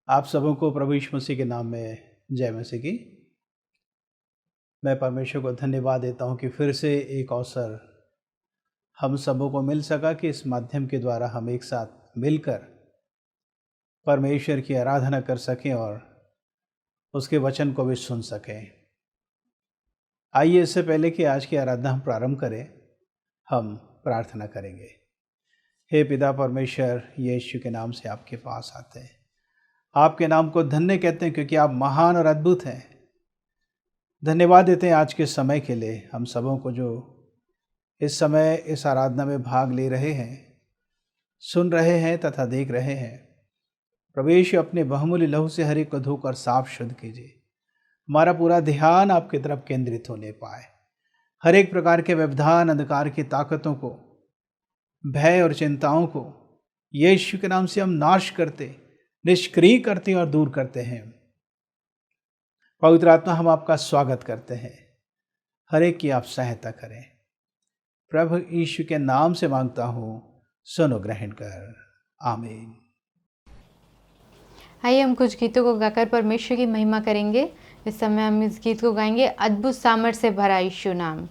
आप सबों को प्रभु यीशु मसीह के नाम में जय मसीह की। मैं परमेश्वर को धन्यवाद देता हूं कि फिर से एक अवसर हम सबों को मिल सका कि इस माध्यम के द्वारा हम एक साथ मिलकर परमेश्वर की आराधना कर सकें और उसके वचन को भी सुन सकें। आइए इससे पहले कि आज की आराधना हम प्रारंभ करें, हम प्रार्थना करेंगे। हे पिता परमेश्वर, यीशु के नाम से आपके पास आते हैं, आपके नाम को धन्य कहते हैं क्योंकि आप महान और अद्भुत हैं। धन्यवाद देते हैं आज के समय के लिए, हम सबों को जो इस समय इस आराधना में भाग ले रहे हैं, सुन रहे हैं तथा देख रहे हैं। प्रभु यीशु अपने बहुमूल्य लहू से हर एक को धोकर साफ शुद्ध कीजिए। हमारा पूरा ध्यान आपकी तरफ केंद्रित होने पाए। हर एक प्रकार के व्यवधान, अंधकार की ताकतों को, भय और चिंताओं को यीशु के नाम से हम नाश करते, निष्क्रिय करते और दूर करते हैं। पवित्र आत्मा, हम आपका स्वागत करते हैं। हर एक की आप सहायता करें। प्रभु यीशु के नाम से मांगता हूँ, सुनो ग्रहण कर, आमीन। आइए हम कुछ गीतों को गाकर परमेश्वर की महिमा करेंगे। इस समय हम इस गीत को गाएंगे, अद्भुत सामर्थ से भरा यीशु नाम।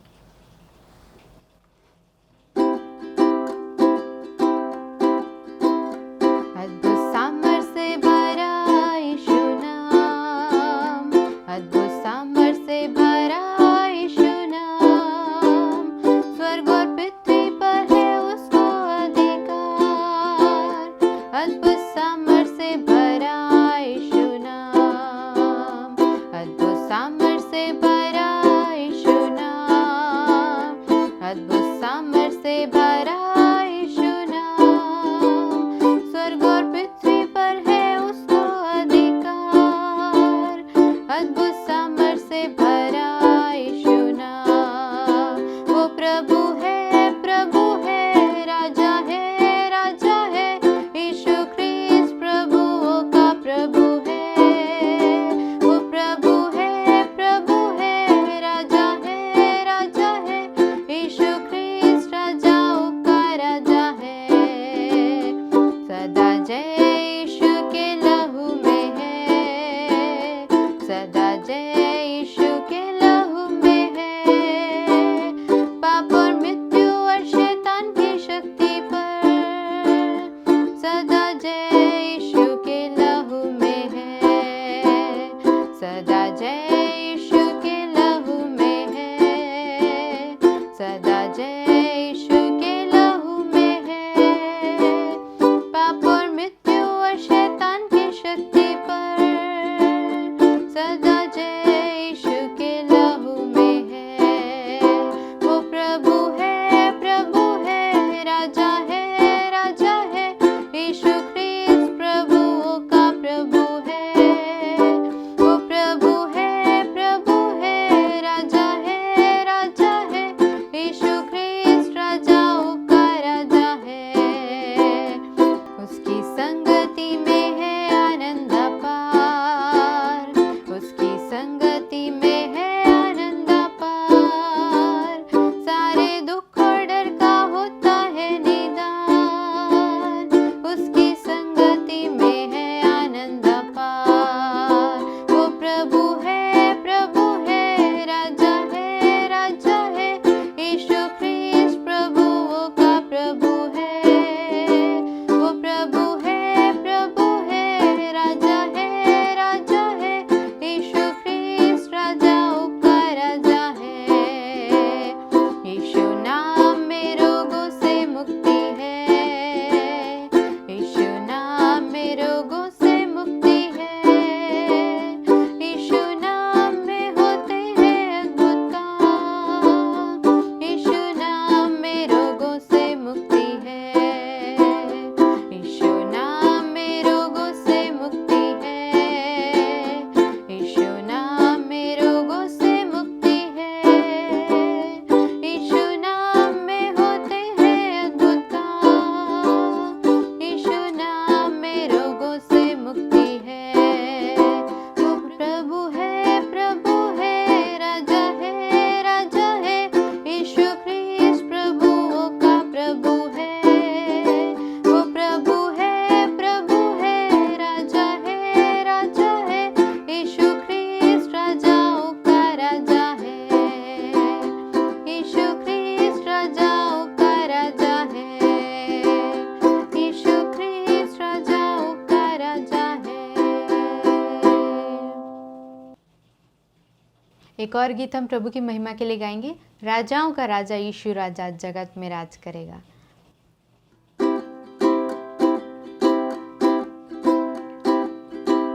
एक और गीत हम प्रभु की महिमा के लिए गाएंगे, राजाओं का राजा यीशु राजा जगत में राज करेगा।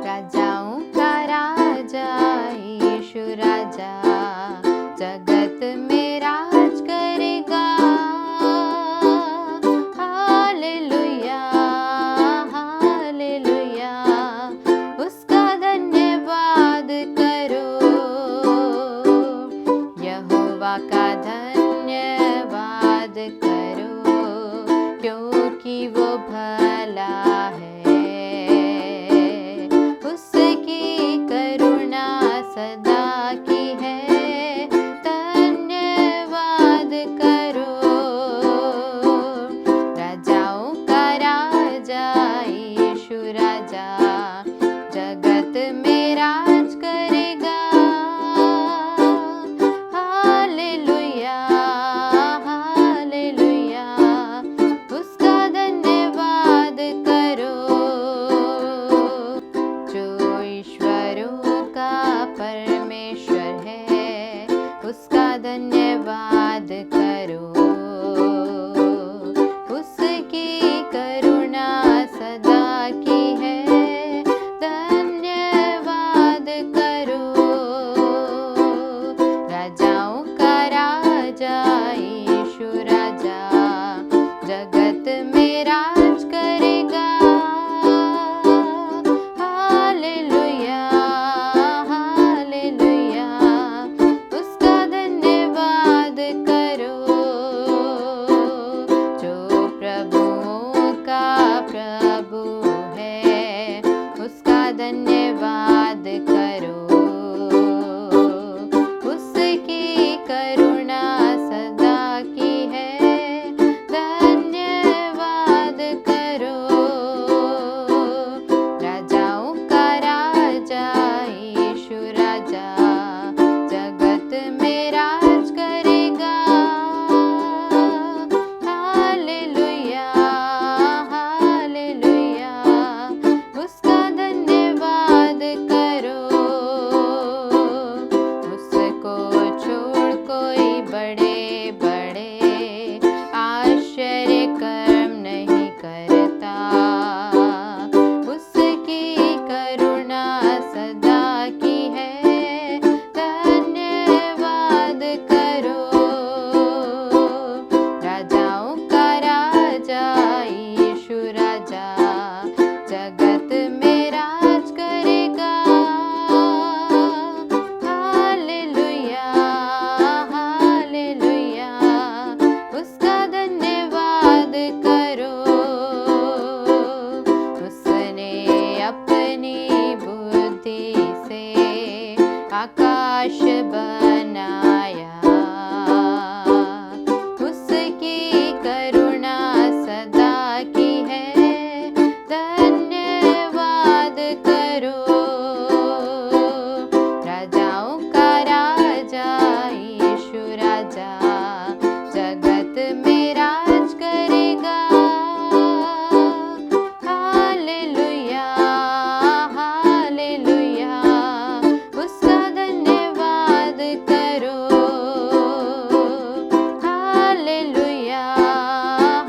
राजाओं का राजा यीशु राजा जगत में राज करेगा। हालेलुया हालेलुया, उसका धन्यवाद करो, यहोवा का धन्यवाद करो, क्योंकि वो भला है, उसकी करुणा सदा की है। धन्यवाद करो, राजाओं का राजा यीशु राजा जगत में राज करेगा। हालेलुया हालेलुया, उसका धन्यवाद करो, जो ईश्वरों का परमेश्वर है, उसका धन्यवाद करो, उसकी करुणा सदा की है। धन्यवाद करो, राजाओं का राजा यीशु राजा जगत में राज करेगा। हालेलुया हालेलुया, उसका धन्यवाद करो, जो प्रभुओं का प्रभु है, उसका धन्यवाद करो, उसकी करुणा सदा की है। धन्यवाद करो, राजाओं का राजा यीशु राजा जगत में राज करेगा। हालेलुया हालेलुया, उसका धन्यवाद करो, उसको छोड़ कोई बड़े बड़े आश्चर्य कर्म नहीं करता, उसकी करुणा सदा की है। धन्यवाद करो, राजाओं का राजा यीशु राजा जगत में राज करेगा। हालेलुया हालेलुया, उसका धन्यवाद करो, उसने अपनी बुद्धि से आकाश बनाया, उसकी करुणा सदा की है। धन्यवाद करो, राजाओं का राजा यीशु राजा जगत में राज करेगा। हालेलुया हालेलुया, उसका धन्यवाद करो। हालेलुया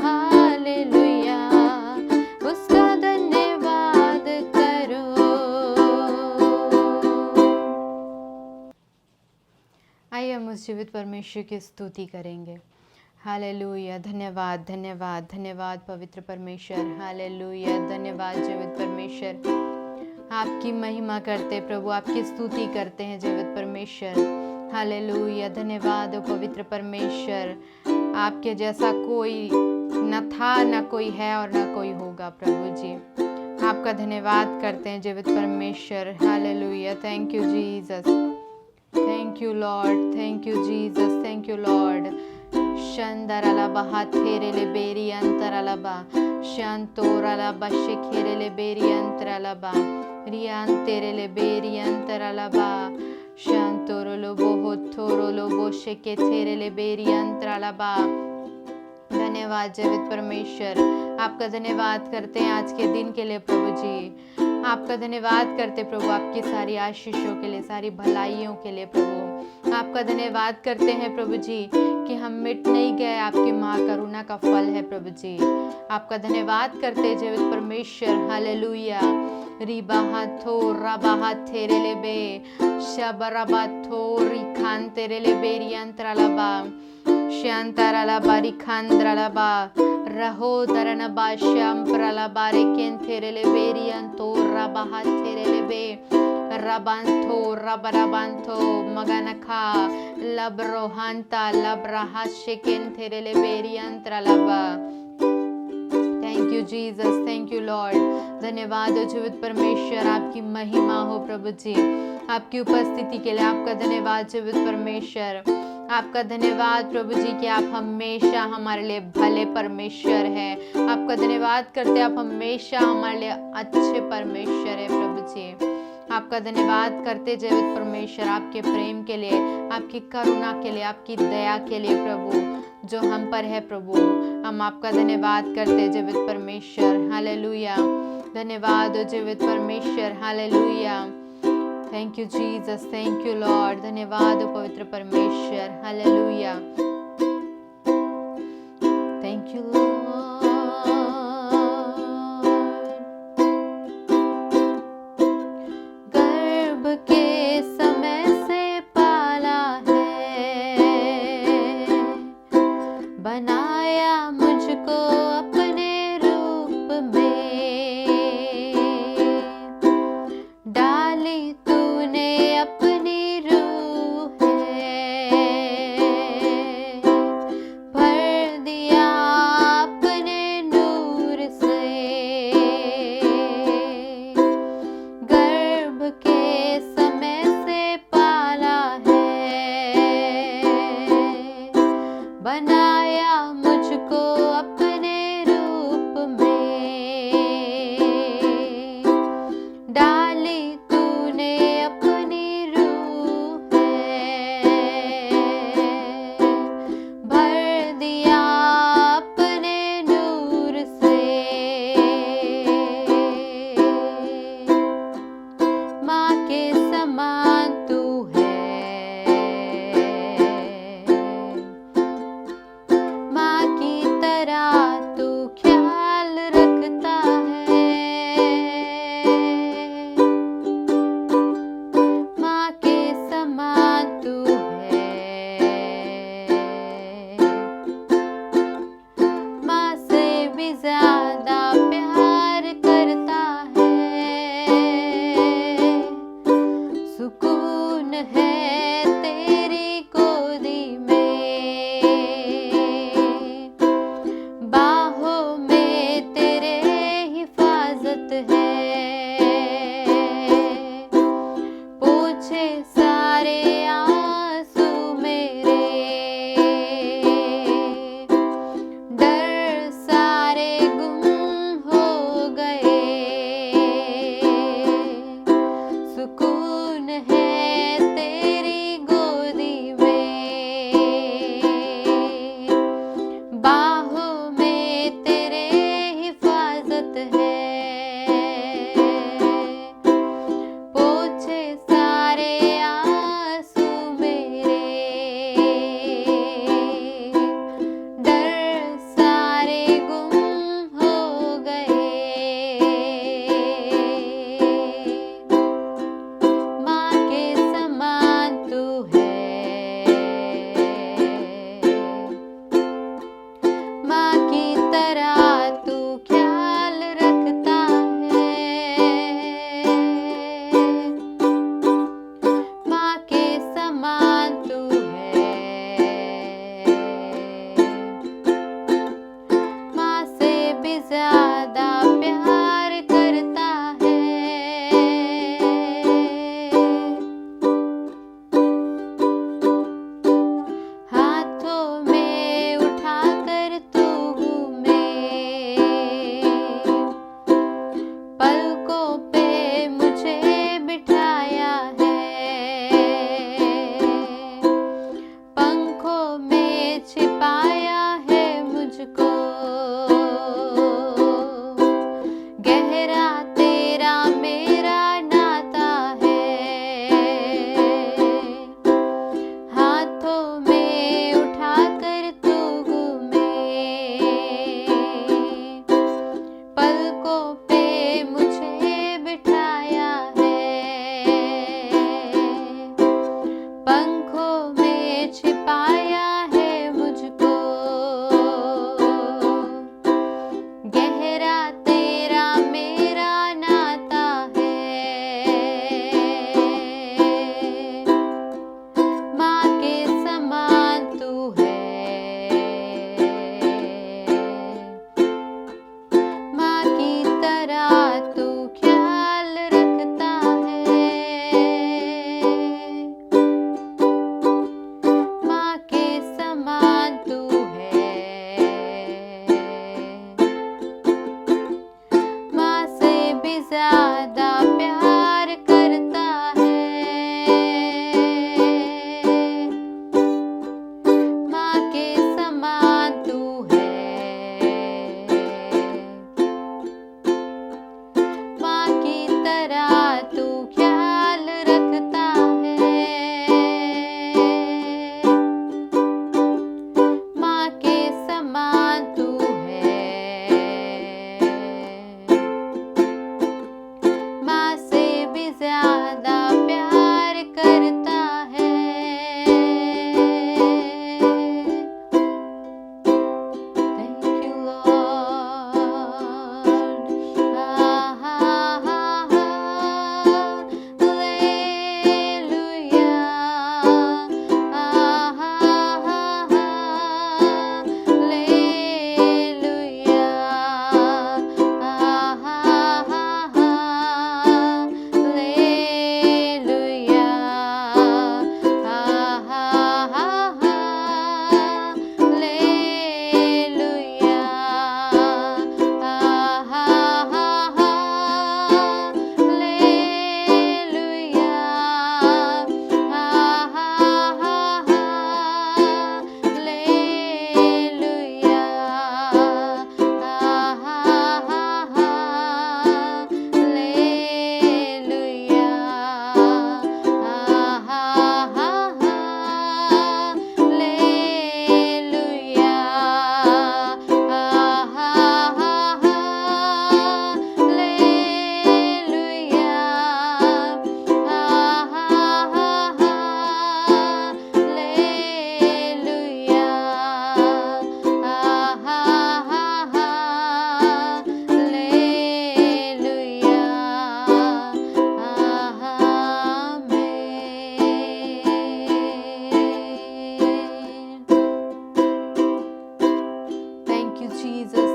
हालेलुया, उसका धन्यवाद करो। आइए हम उस जीवित परमेश्वर की स्तुति करेंगे। हालेलुया, धन्यवाद धन्यवाद धन्यवाद पवित्र परमेश्वर। हालेलुया, धन्यवाद जीवित परमेश्वर। आपकी महिमा करते प्रभु, आपकी स्तुति करते हैं जीवित परमेश्वर। हालेलुया, धन्यवाद ओ पवित्र परमेश्वर। आपके जैसा कोई न था, न कोई है और न कोई होगा प्रभु जी। आपका धन्यवाद करते हैं जीवित परमेश्वर। Hallelujah, thank you Jesus, thank you Lord, thank you Jesus, thank you Lord. शंदरलबा हाथेरेले बेरी अंतरलबा, शांतोरलबा शेखेरेले बेरी अंतरलबा, रियांतेरेले बेरी अंतरलबा, शांतोरलोबो होथोरलोबो शेकेथेरेले बेरी अंतरलबा। धन्यवाद जीवित परमेश्वर, आपका धन्यवाद करते हैं आज के दिन के लिए प्रभु जी। आपका धन्यवाद करते प्रभु, आपकी सारी आशीषों के लिए, सारी भलाइयों के लिए प्रभु। आपका धन्यवाद करते हैं प्रभु जी कि हम मिट नहीं गए, आपकी महाकरुणा का फल है प्रभु जी। आपका धन्यवाद करते जीवित परमेश्वर, हालेलुया। रिबाहाथो राबाहाथेरेलेबे शबराबाथो रिखांतेरेलेबे रियंत्रलबा शांतारलबा रिखांद्रलबा रहो दरनबा श्यामप्रलबा रेकेंथेरेलेबे रियंतो राबाहाथेरेलेबे रबांथो रबराबांथो मगनखा लब्रोहांता लब्राहाशेकेंथेरेलेबे रियंत्रलबा। Thank you Jesus, thank you Lord. धन्यवाद हो जीवित परमेश्वर, आपकी महिमा हो प्रभु जी, आपकी उपस्थिति के लिए आपका धन्यवाद जीवित परमेश्वर। आपका धन्यवाद प्रभु जी कि आप हमेशा हमारे लिए भले परमेश्वर हैं। आपका धन्यवाद करते, आप हमेशा हमारे लिए अच्छे परमेश्वर है प्रभु जी। आपका धन्यवाद करते जीवित परमेश्वर, आपके प्रेम के लिए, आपकी करुणा के लिए, आपकी दया के लिए प्रभु, जो हम पर है प्रभु। हम आपका धन्यवाद करते जीवित परमेश्वर, हालेलुया। धन्यवाद हो जीवित परमेश्वर, hallelujah. Thank you Jesus, thank you Lord. धन्यवाद हो पवित्र परमेश्वर, हालेलुया। Thank you Lord. गर्भ के समय से पाला है, बनाया मुझको अपने रूप में, डाली तूने अपनी रूह है, भर दिया अपने नूर से। गर्भ के समय से पाला है, बनाया मुझको अपने रूप में, डाली तूने अपनी रूह है, भर दिया अपने नूर से। माँ के समान तू है, माँ की तरह तू ख्याल रखता है, ज्यादा प्यार करता है।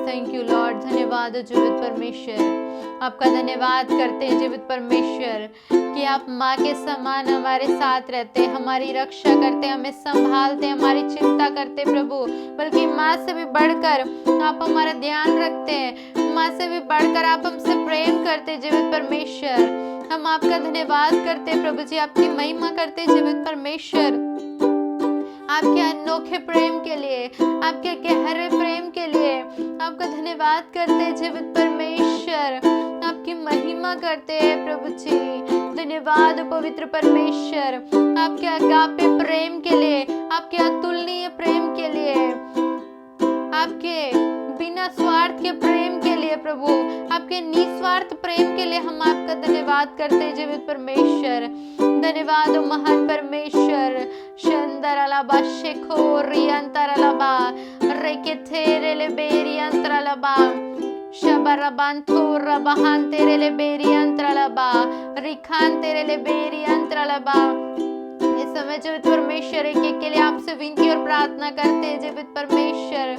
Thank you, Lord. धन्यवाद जीवित परमेश्वर, आपका धन्यवाद करते हैं जीवित परमेश्वर कि आप माँ के समान हमारे साथ रहते, हमारी रक्षा करते, हमें संभालते, हमारी चिंता करते प्रभु। बल्कि माँ से भी बढ़कर आप हमारा ध्यान रखते हैं, माँ से भी बढ़कर आप हमसे प्रेम करते जीवित परमेश्वर। हम आपका धन्यवाद करते प्रभु जी, आपकी महिमा करते जीवित परमेश्वर, आपके अनोखे प्रेम के लिए, आपके गहरे प्रेम के लिए आपका धन्यवाद करते जीवित परमेश्वर, आपकी महिमा करते हैं प्रभु जी। धन्यवाद पवित्र परमेश्वर, आपके अगापे प्रेम के लिए, आपके अतुलनीय प्रेम के लिए, आपके बिना स्वार्थ के प्रेम के लिए प्रभु, आपके निस्वार्थ प्रेम के लिए हम आपका धन्यवाद करते हैं जीवित परमेश्वर। धन्यवाद महान परमेश्वर। शंदरलबा शेखोरियंतरलबा रेकेथेरेले बेरियंतरलबा शबरबंथोर बहांतेरेले बेरियंतरलबा रिखांतेरेले बेरियंतरलबा। इस समय जीवित परमेश्वर एक के लिए आपसे विनती और प्रार्थना करते हैं जीवित परमेश्वर,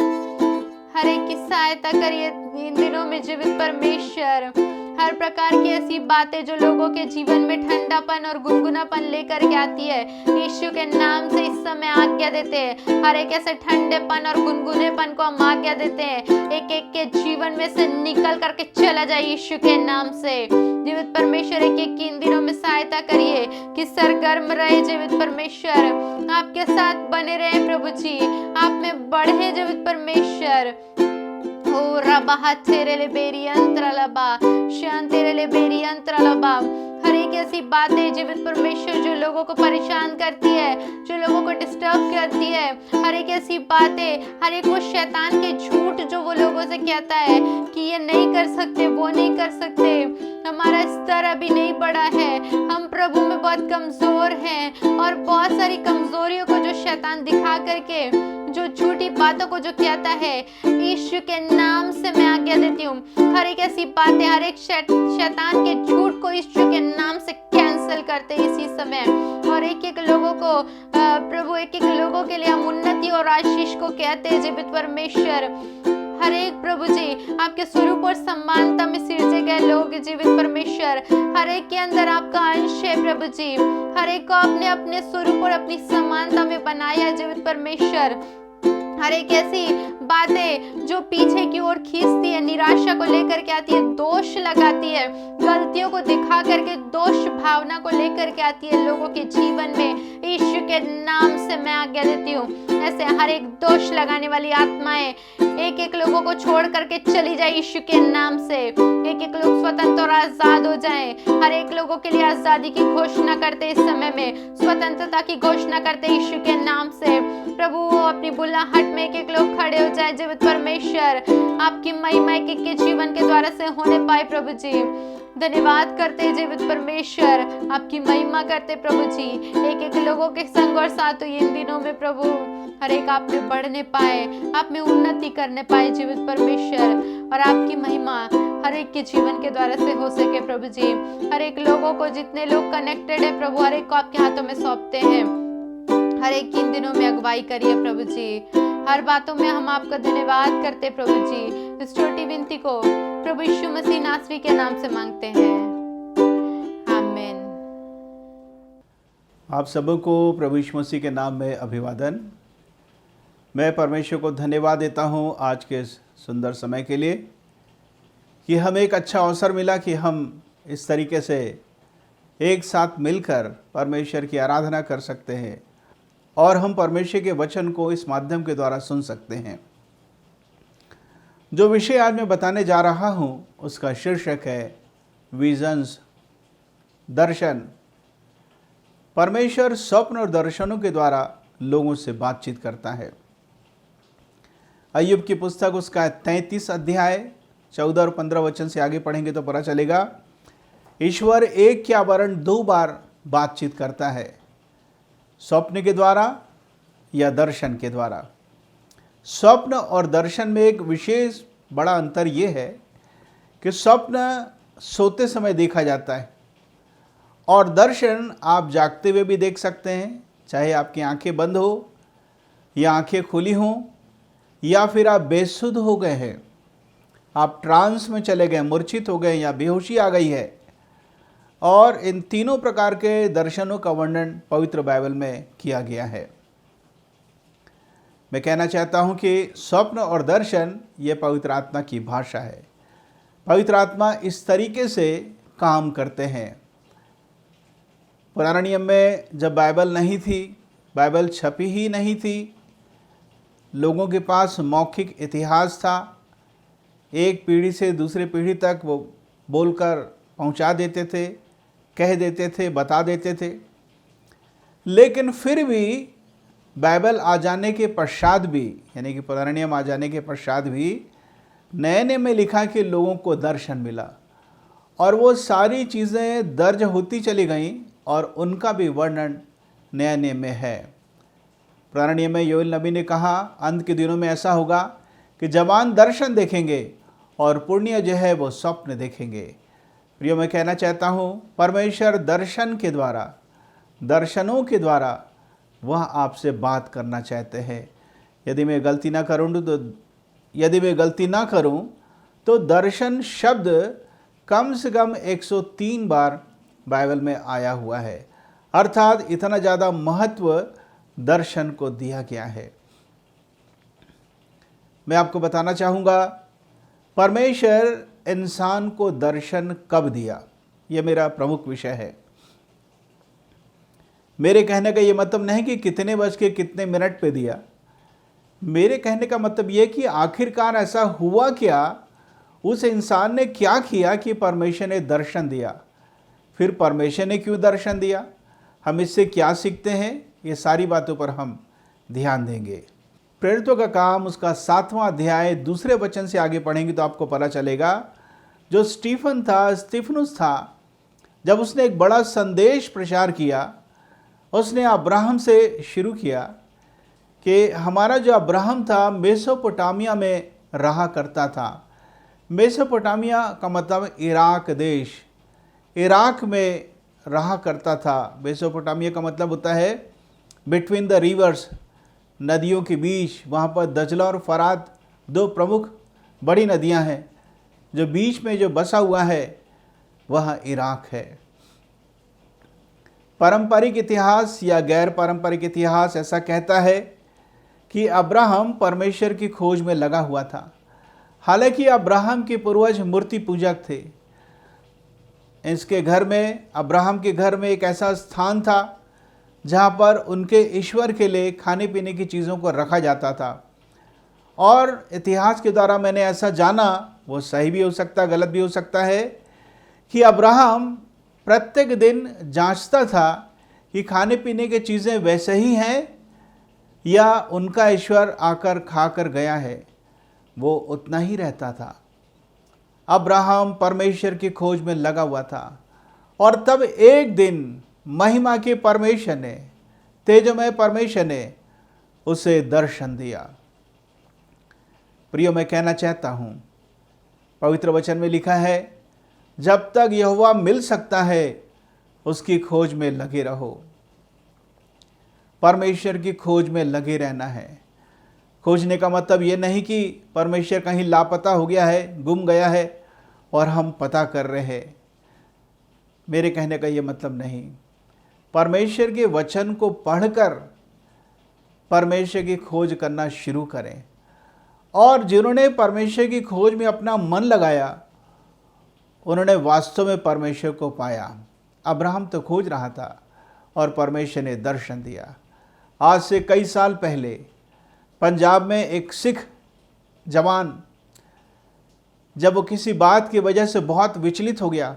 हर एक की सहायता करिए इन दिनों में जीवित परमेश्वर। हर प्रकार की ऐसी बातें जो लोगों के जीवन में ठंडापन और गुनगुनापन लेकर के आती है, यीशु के नाम से इस समय आज्ञा देते हैं। हर एक ऐसे ठंडेपन और गुनगुनेपन को हम आज्ञा देते हैं, एक एक के जीवन में से निकल करके चला जाए यीशु के नाम से। जीवित परमेश्वर एक एक की इन दिनों में सहायता करिए कि सरगर्म रहे जीवित परमेश्वर, आपके साथ बने रहे प्रभु जी, आप में बढ़े जीवित परमेश्वर। ओ रबा तेरे बेरियंत्रलबा शांतिरे बेरियंत्रलबा। हर एक ऐसी बातें जीवित परमेश्वर जो लोगों को परेशान करती है, जो लोगों को डिस्टर्ब करती है, हर एक ऐसी बातें, हर एक वो शैतान के झूठ जो वो लोगों से कहता है कि ये नहीं कर सकते, वो नहीं कर सकते, हमारा स्तर अभी नहीं बढ़ा है, हम प्रभु में बहुत कमजोर हैं, और बहुत सारी कमजोरियों को जो शैतान दिखा करके, जो झूठी बातों को जो कहता है, यीशु के नाम से मैं आज्ञा देती हूँ। हर एक ऐसी बातें, हर एक शैतान के झूठ को यीशु के नाम से कैंसिल करते इसी समय, और एक एक लोगों को प्रभु, एक एक लोगों के लिए हम उन्नति और आशीष को कहते हैं जीवित परमेश्वर। हर एक प्रभु जी आपके स्वरूप और समानता में सिरजे गए लोग जीवित परमेश्वर, हर एक के अंदर आपका अंश है प्रभु जी, हर एक को आपने अपने स्वरूप और अपनी समानता में बनाया जीवित परमेश्वर। हर एक ऐसी बातें जो पीछे की ओर खींचती है, निराशा को लेकर के आती है, दोष लगाती है, गलतियों को दिखा करके दोष भावना को लेकर के आती है लोगों के जीवन में, यीशु के नाम से मैं आज्ञा देती हूँ। ऐसे हर एक दोष लगाने वाली आत्माएं एक एक लोगों को छोड़ करके चली जाए यीशु के नाम से, एक एक लोग स्वतंत्र और आजाद हो जाएं। हर एक लोगों के लिए आजादी की घोषणा करते इस समय में, स्वतंत्रता की घोषणा करते यीशु के नाम से। प्रभु अपनी बुलाहट में एक एक लोग खड़े हो जाए जीवित परमेश्वर, आपकी महिमा एक एक के जीवन के द्वारा से होने पाए प्रभु जी। धन्यवाद करते जीवित परमेश्वर, आपकी महिमा करते प्रभु जी। एक एक लोगों के संग और साथ हुई इन दिनों में प्रभु, हर एक आप में बढ़ने पाए, आप में उन्नति करने पाए जीवित परमेश्वर, और आपकी महिमा हर एक के जीवन के द्वारा से हो सके प्रभु जी। हर एक लोगों को, जितने लोग कनेक्टेड है प्रभु, हर एक को आपके हाथों में सौंपते हैं। हर एक की इन दिनों में अगुवाई करिए प्रभु जी। हर बातों में हम आपका धन्यवाद करते प्रभु जी। इस छोटी विनती को प्रभु यीशु मसीह नासरी के नाम से मांगते हैं, आमीन। आप सबों को प्रभु यीशु मसीह के नाम में अभिवादन। मैं परमेश्वर को धन्यवाद देता हूँ आज के इस सुंदर समय के लिए, कि हमें एक अच्छा अवसर मिला कि हम इस तरीके से एक साथ मिलकर परमेश्वर की आराधना कर सकते हैं और हम परमेश्वर के वचन को इस माध्यम के द्वारा सुन सकते हैं। जो विषय आज मैं बताने जा रहा हूँ उसका शीर्षक है विजन्स, दर्शन। परमेश्वर स्वप्न और दर्शनों के द्वारा लोगों से बातचीत करता है। अय्यूब की पुस्तक उसका 33 अध्याय 14 और 15 वचन से आगे पढ़ेंगे तो पता चलेगा, ईश्वर एक क्या वरन 2 बार बातचीत करता है, स्वप्न के द्वारा या दर्शन के द्वारा। स्वप्न और दर्शन में एक विशेष बड़ा अंतर ये है कि स्वप्न सोते समय देखा जाता है और दर्शन आप जागते हुए भी देख सकते हैं, चाहे आपकी आंखें बंद हो या आंखें खुली हों, या फिर आप बेसुध हो गए हैं, आप ट्रांस में चले गए, मूर्छित हो गए या बेहोशी आ गई है। और इन तीनों प्रकार के दर्शनों का वर्णन पवित्र बाइबल में किया गया है। मैं कहना चाहता हूं कि स्वप्न और दर्शन ये पवित्र आत्मा की भाषा है। पवित्र आत्मा इस तरीके से काम करते हैं। पुराने नियम में जब बाइबल नहीं थी, बाइबल छपी ही नहीं थी, लोगों के पास मौखिक इतिहास था, एक पीढ़ी से दूसरी पीढ़ी तक वो बोलकर पहुंचा देते थे, कह देते थे, बता देते थे। लेकिन फिर भी बाइबल आ जाने के पश्चात भी, यानी कि पुराने नियम आ जाने के पश्चात भी नए नियम में लिखा कि लोगों को दर्शन मिला और वो सारी चीज़ें दर्ज होती चली गईं और उनका भी वर्णन नए नियम में है। पुराने नियम में योएल नबी ने कहा, अंत के दिनों में ऐसा होगा कि जवान दर्शन देखेंगे और पुण्य जो है वो स्वप्न देखेंगे। प्रियो, मैं कहना चाहता हूँ परमेश्वर दर्शन के द्वारा, दर्शनों के द्वारा वह आपसे बात करना चाहते हैं। यदि मैं गलती ना करूं तो दर्शन शब्द कम से कम 103 बार बाइबल में आया हुआ है, अर्थात इतना ज़्यादा महत्व दर्शन को दिया गया है। मैं आपको बताना चाहूँगा परमेश्वर इंसान को दर्शन कब दिया, यह मेरा प्रमुख विषय है। मेरे कहने का ये मतलब नहीं कि कितने बज के कितने मिनट पे दिया। मेरे कहने का मतलब ये कि आखिरकार ऐसा हुआ क्या, उस इंसान ने क्या किया कि परमेश्वर ने दर्शन दिया, फिर परमेश्वर ने क्यों दर्शन दिया, हम इससे क्या सीखते हैं, ये सारी बातों पर हम ध्यान देंगे। प्रेरितों का काम उसका 7वां अध्याय 2 वचन से आगे पढ़ेंगे तो आपको पता चलेगा, जो स्टीफनुस था, जब उसने एक बड़ा संदेश प्रचार किया, उसने अब्राहम से शुरू किया कि हमारा जो अब्राहम था मेसोपोटामिया में रहा करता था। मेसोपोटामिया का मतलब इराक देश, इराक में रहा करता था। मेसोपोटामिया का मतलब होता है बिटवीन द रिवर्स, नदियों के बीच। वहाँ पर दजला और फरात 2 प्रमुख बड़ी नदियाँ हैं। जो बीच में जो बसा हुआ है वह इराक है। पारंपरिक इतिहास या गैर पारंपरिक इतिहास ऐसा कहता है कि अब्राहम परमेश्वर की खोज में लगा हुआ था। हालांकि अब्राहम के पूर्वज मूर्ति पूजक थे। इसके घर में, अब्राहम के घर में एक ऐसा स्थान था जहाँ पर उनके ईश्वर के लिए खाने पीने की चीज़ों को रखा जाता था। और इतिहास के द्वारा मैंने ऐसा जाना, वो सही भी हो सकता है, गलत भी हो सकता है, कि अब्राहम प्रत्येक दिन जांचता था कि खाने पीने की चीज़ें वैसे ही हैं या उनका ईश्वर आकर खा कर गया है। वो उतना ही रहता था। अब्राहम परमेश्वर की खोज में लगा हुआ था और तब एक दिन महिमा के परमेश्वर ने, तेजमय परमेश्वर ने उसे दर्शन दिया। प्रियो, मैं कहना चाहता हूं, पवित्र वचन में लिखा है, जब तक यहोवा मिल सकता है उसकी खोज में लगे रहो। परमेश्वर की खोज में लगे रहना है। खोजने का मतलब ये नहीं कि परमेश्वर कहीं लापता हो गया है, गुम गया है और हम पता कर रहे हैं। मेरे कहने का ये मतलब नहीं। परमेश्वर के वचन को पढ़कर परमेश्वर की खोज करना शुरू करें। और जिन्होंने परमेश्वर की खोज में अपना मन लगाया, उन्होंने वास्तव में परमेश्वर को पाया। अब्राहम तो खोज रहा था और परमेश्वर ने दर्शन दिया। आज से कई साल पहले पंजाब में एक सिख जवान, जब वो किसी बात की वजह से बहुत विचलित हो गया,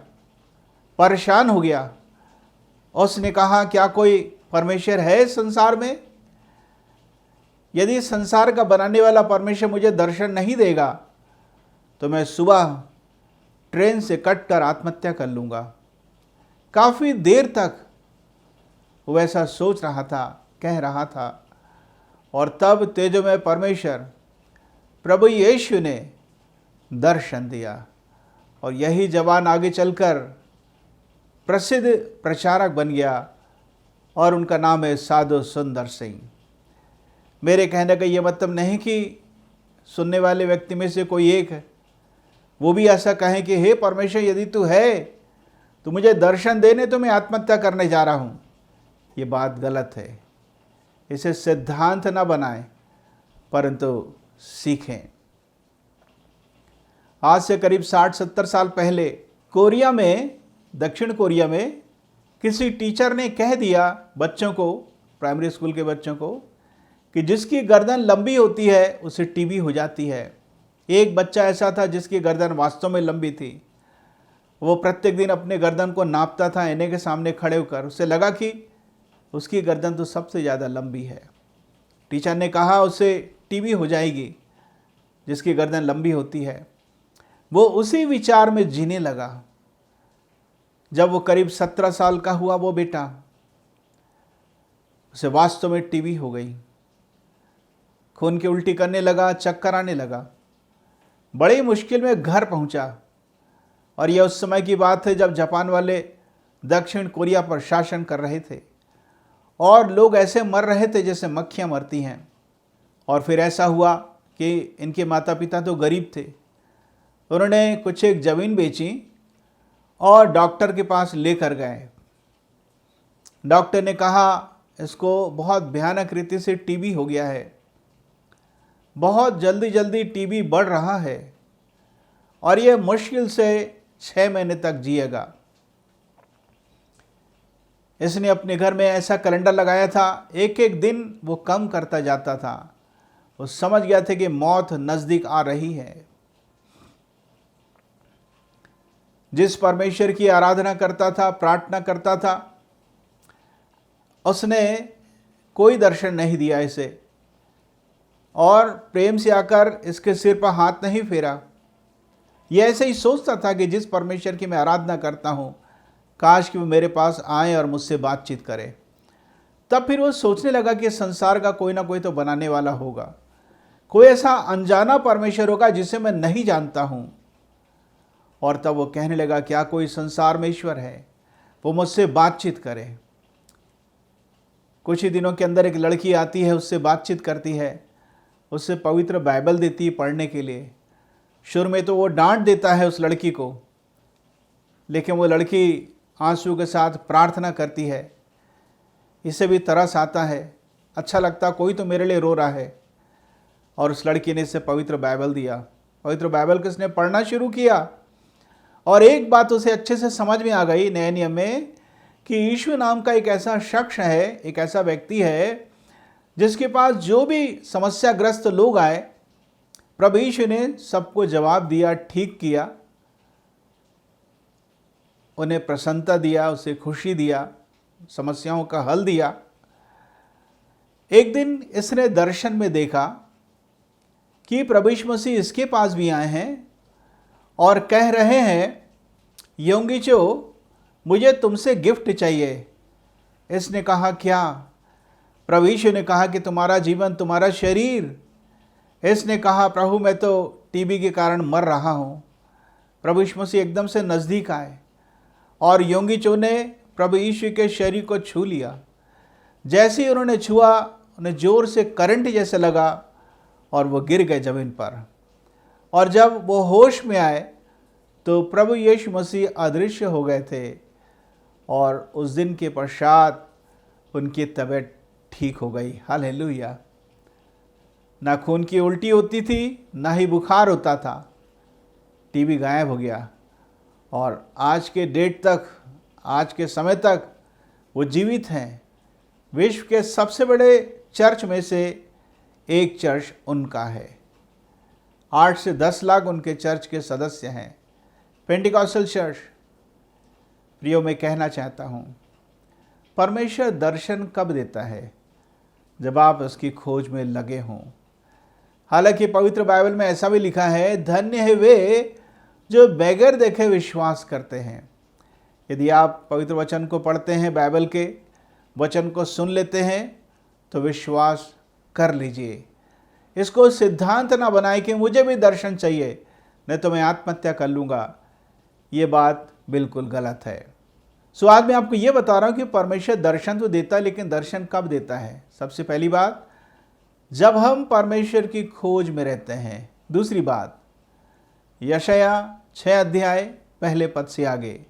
परेशान हो गया, उसने कहा, क्या कोई परमेश्वर है संसार में? यदि संसार का बनाने वाला परमेश्वर मुझे दर्शन नहीं देगा तो मैं सुबह ट्रेन से कटकर आत्महत्या कर लूँगा। काफ़ी देर तक वो ऐसा सोच रहा था, कह रहा था। और तब तेजोमय परमेश्वर प्रभु यीशु ने दर्शन दिया और यही जवान आगे चलकर प्रसिद्ध प्रचारक बन गया और उनका नाम है साधु सुंदर सिंह। मेरे कहने का ये मतलब नहीं कि सुनने वाले व्यक्ति में से कोई एक है वो भी ऐसा कहें कि हे परमेश्वर, यदि तू है तो मुझे दर्शन देने, तो मैं आत्महत्या करने जा रहा हूँ। ये बात गलत है। इसे सिद्धांत न बनाएं, परंतु सीखें। आज से करीब 60-70 साल पहले कोरिया में, दक्षिण कोरिया में किसी टीचर ने कह दिया बच्चों को, प्राइमरी स्कूल के बच्चों को, कि जिसकी गर्दन लंबी होती है उसे टीबी हो जाती है। एक बच्चा ऐसा था जिसकी गर्दन वास्तव में लंबी थी। वो प्रत्येक दिन अपने गर्दन को नापता था आईने के सामने खड़े होकर। उसे लगा कि उसकी गर्दन तो सबसे ज़्यादा लंबी है। टीचर ने कहा उसे टीबी हो जाएगी जिसकी गर्दन लंबी होती है। वो उसी विचार में जीने लगा। जब वो करीब 17 साल का हुआ, वो बेटा, उसे वास्तव में टीबी हो गई। खून की उल्टी करने लगा, चक्कर आने लगा। बड़ी मुश्किल में घर पहुंचा। और यह उस समय की बात है जब जापान वाले दक्षिण कोरिया पर शासन कर रहे थे और लोग ऐसे मर रहे थे जैसे मक्खियां मरती हैं। और फिर ऐसा हुआ कि इनके माता पिता तो गरीब थे। उन्होंने कुछ एक ज़मीन बेची और डॉक्टर के पास लेकर गए। डॉक्टर ने कहा इसको बहुत भयानक रीति से टीबी हो गया है, बहुत जल्दी जल्दी टीबी बढ़ रहा है और ये मुश्किल से 6 महीने तक जिएगा। इसने अपने घर में ऐसा कैलेंडर लगाया था, एक एक दिन वो कम करता जाता था। वो समझ गया था कि मौत नज़दीक आ रही है। जिस परमेश्वर की आराधना करता था, प्रार्थना करता था, उसने कोई दर्शन नहीं दिया इसे और प्रेम से आकर इसके सिर पर हाथ नहीं फेरा। यह ऐसे ही सोचता था कि जिस परमेश्वर की मैं आराधना करता हूँ, काश कि वो मेरे पास आए और मुझसे बातचीत करे। तब फिर वो सोचने लगा कि संसार का कोई ना कोई तो बनाने वाला होगा, कोई ऐसा अनजाना परमेश्वर होगा जिसे मैं नहीं जानता हूँ। और तब वो कहने लगा, क्या कोई संसार में ईश्वर है, वो मुझसे बातचीत करे। कुछ ही दिनों के अंदर एक लड़की आती है, उससे बातचीत करती है, उससे पवित्र बाइबल देती है पढ़ने के लिए। शुरू में तो वो डांट देता है उस लड़की को, लेकिन वो लड़की आंसू के साथ प्रार्थना करती है। इसे भी तरस आता है, अच्छा लगता कोई तो मेरे लिए रो रहा है। और उस लड़की ने इसे पवित्र बाइबल दिया। पवित्र बाइबल को इसने पढ़ना शुरू किया और एक बात उसे अच्छे से समझ में आ गई नए नियम में कि यीशु नाम का एक ऐसा शख्स है, एक ऐसा व्यक्ति है जिसके पास जो भी समस्याग्रस्त लोग आए, प्रभु यीशु ने सबको जवाब दिया, ठीक किया, उन्हें प्रसन्नता दिया, उसे खुशी दिया, समस्याओं का हल दिया। एक दिन इसने दर्शन में देखा कि प्रभु यीशु मसीह इसके पास भी आए हैं और कह रहे हैं, योंगिचो मुझे तुमसे गिफ्ट चाहिए। इसने कहा क्या? प्रभु यीशु ने कहा कि तुम्हारा जीवन, तुम्हारा शरीर। इसने कहा, प्रभु मैं तो टीबी के कारण मर रहा हूँ। प्रभु यीशु मसीह एकदम से नज़दीक आए और योंगिचो ने प्रभु यीशु के शरीर को छू लिया। जैसे ही उन्होंने छुआ, उन्हें जोर से करंट जैसे लगा और वो गिर गए ज़मीन पर। और जब वो होश में आए तो प्रभु यीशु मसीह अदृश्य हो गए थे और उस दिन के पश्चात उनकी तबीयत ठीक हो गई। हालेलुया। ना खून की उल्टी होती थी, ना ही बुखार होता था। टीबी गायब हो गया और आज के डेट तक, आज के समय तक वो जीवित हैं। विश्व के सबसे बड़े चर्च में से एक चर्च उनका है। 8 से 10 लाख उनके चर्च के सदस्य हैं। Pentecostal church. प्रियो, मैं कहना चाहता हूँ, परमेश्वर दर्शन कब देता है? जब आप उसकी खोज में लगे हों। हालांकि पवित्र बाइबल में ऐसा भी लिखा है, धन्य है वे जो बगैर देखे विश्वास करते हैं। यदि आप पवित्र वचन को पढ़ते हैं, बाइबल के वचन को सुन लेते हैं, तो विश्वास कर लीजिए। इसको सिद्धांत ना बनाए कि मुझे भी दर्शन चाहिए, नहीं तो मैं आत्महत्या कर लूँगा। ये बात बिल्कुल गलत है। सो आज मैं आपको ये बता रहा हूँ कि परमेश्वर दर्शन तो देता है, लेकिन दर्शन कब देता है? सबसे पहली बात, जब हम परमेश्वर की खोज में रहते हैं। दूसरी बात, यशाया 6 अध्याय पहले पद से आगे,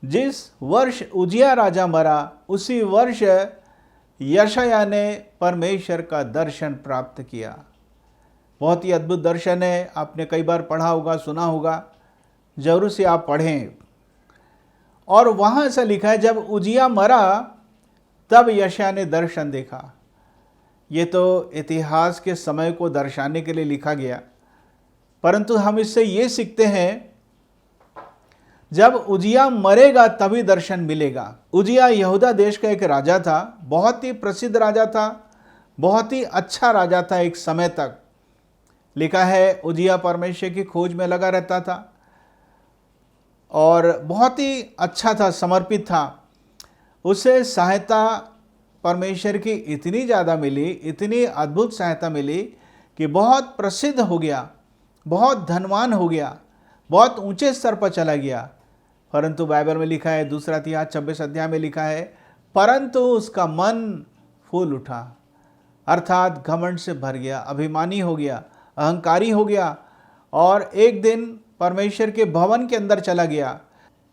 जिस वर्ष उजिया राजा मरा उसी वर्ष यशाया ने परमेश्वर का दर्शन प्राप्त किया। बहुत ही अद्भुत दर्शन है। आपने कई बार पढ़ा होगा, सुना होगा, जरूर से आप पढ़ें। और वहाँ ऐसा लिखा है, जब उजिया मरा तब यशाया ने दर्शन देखा। ये तो इतिहास के समय को दर्शाने के लिए लिखा गया, परंतु हम इससे ये सीखते हैं, जब उजिया मरेगा तभी दर्शन मिलेगा। उजिया यहूदा देश का एक राजा था, बहुत ही प्रसिद्ध राजा था, बहुत ही अच्छा राजा था एक समय तक। लिखा है, उजिया परमेश्वर की खोज में लगा रहता था और बहुत ही अच्छा था, समर्पित था। उसे सहायता परमेश्वर की इतनी ज़्यादा मिली, इतनी अद्भुत सहायता मिली कि बहुत प्रसिद्ध हो गया, बहुत धनवान हो गया, बहुत ऊंचे स्तर पर चला गया। परंतु बाइबल में लिखा है, दूसरा इतिहास 26 अध्याय में लिखा है, परंतु उसका मन फूल उठा, अर्थात घमंड से भर गया, अभिमानी हो गया, अहंकारी हो गया। और एक दिन परमेश्वर के भवन के अंदर चला गया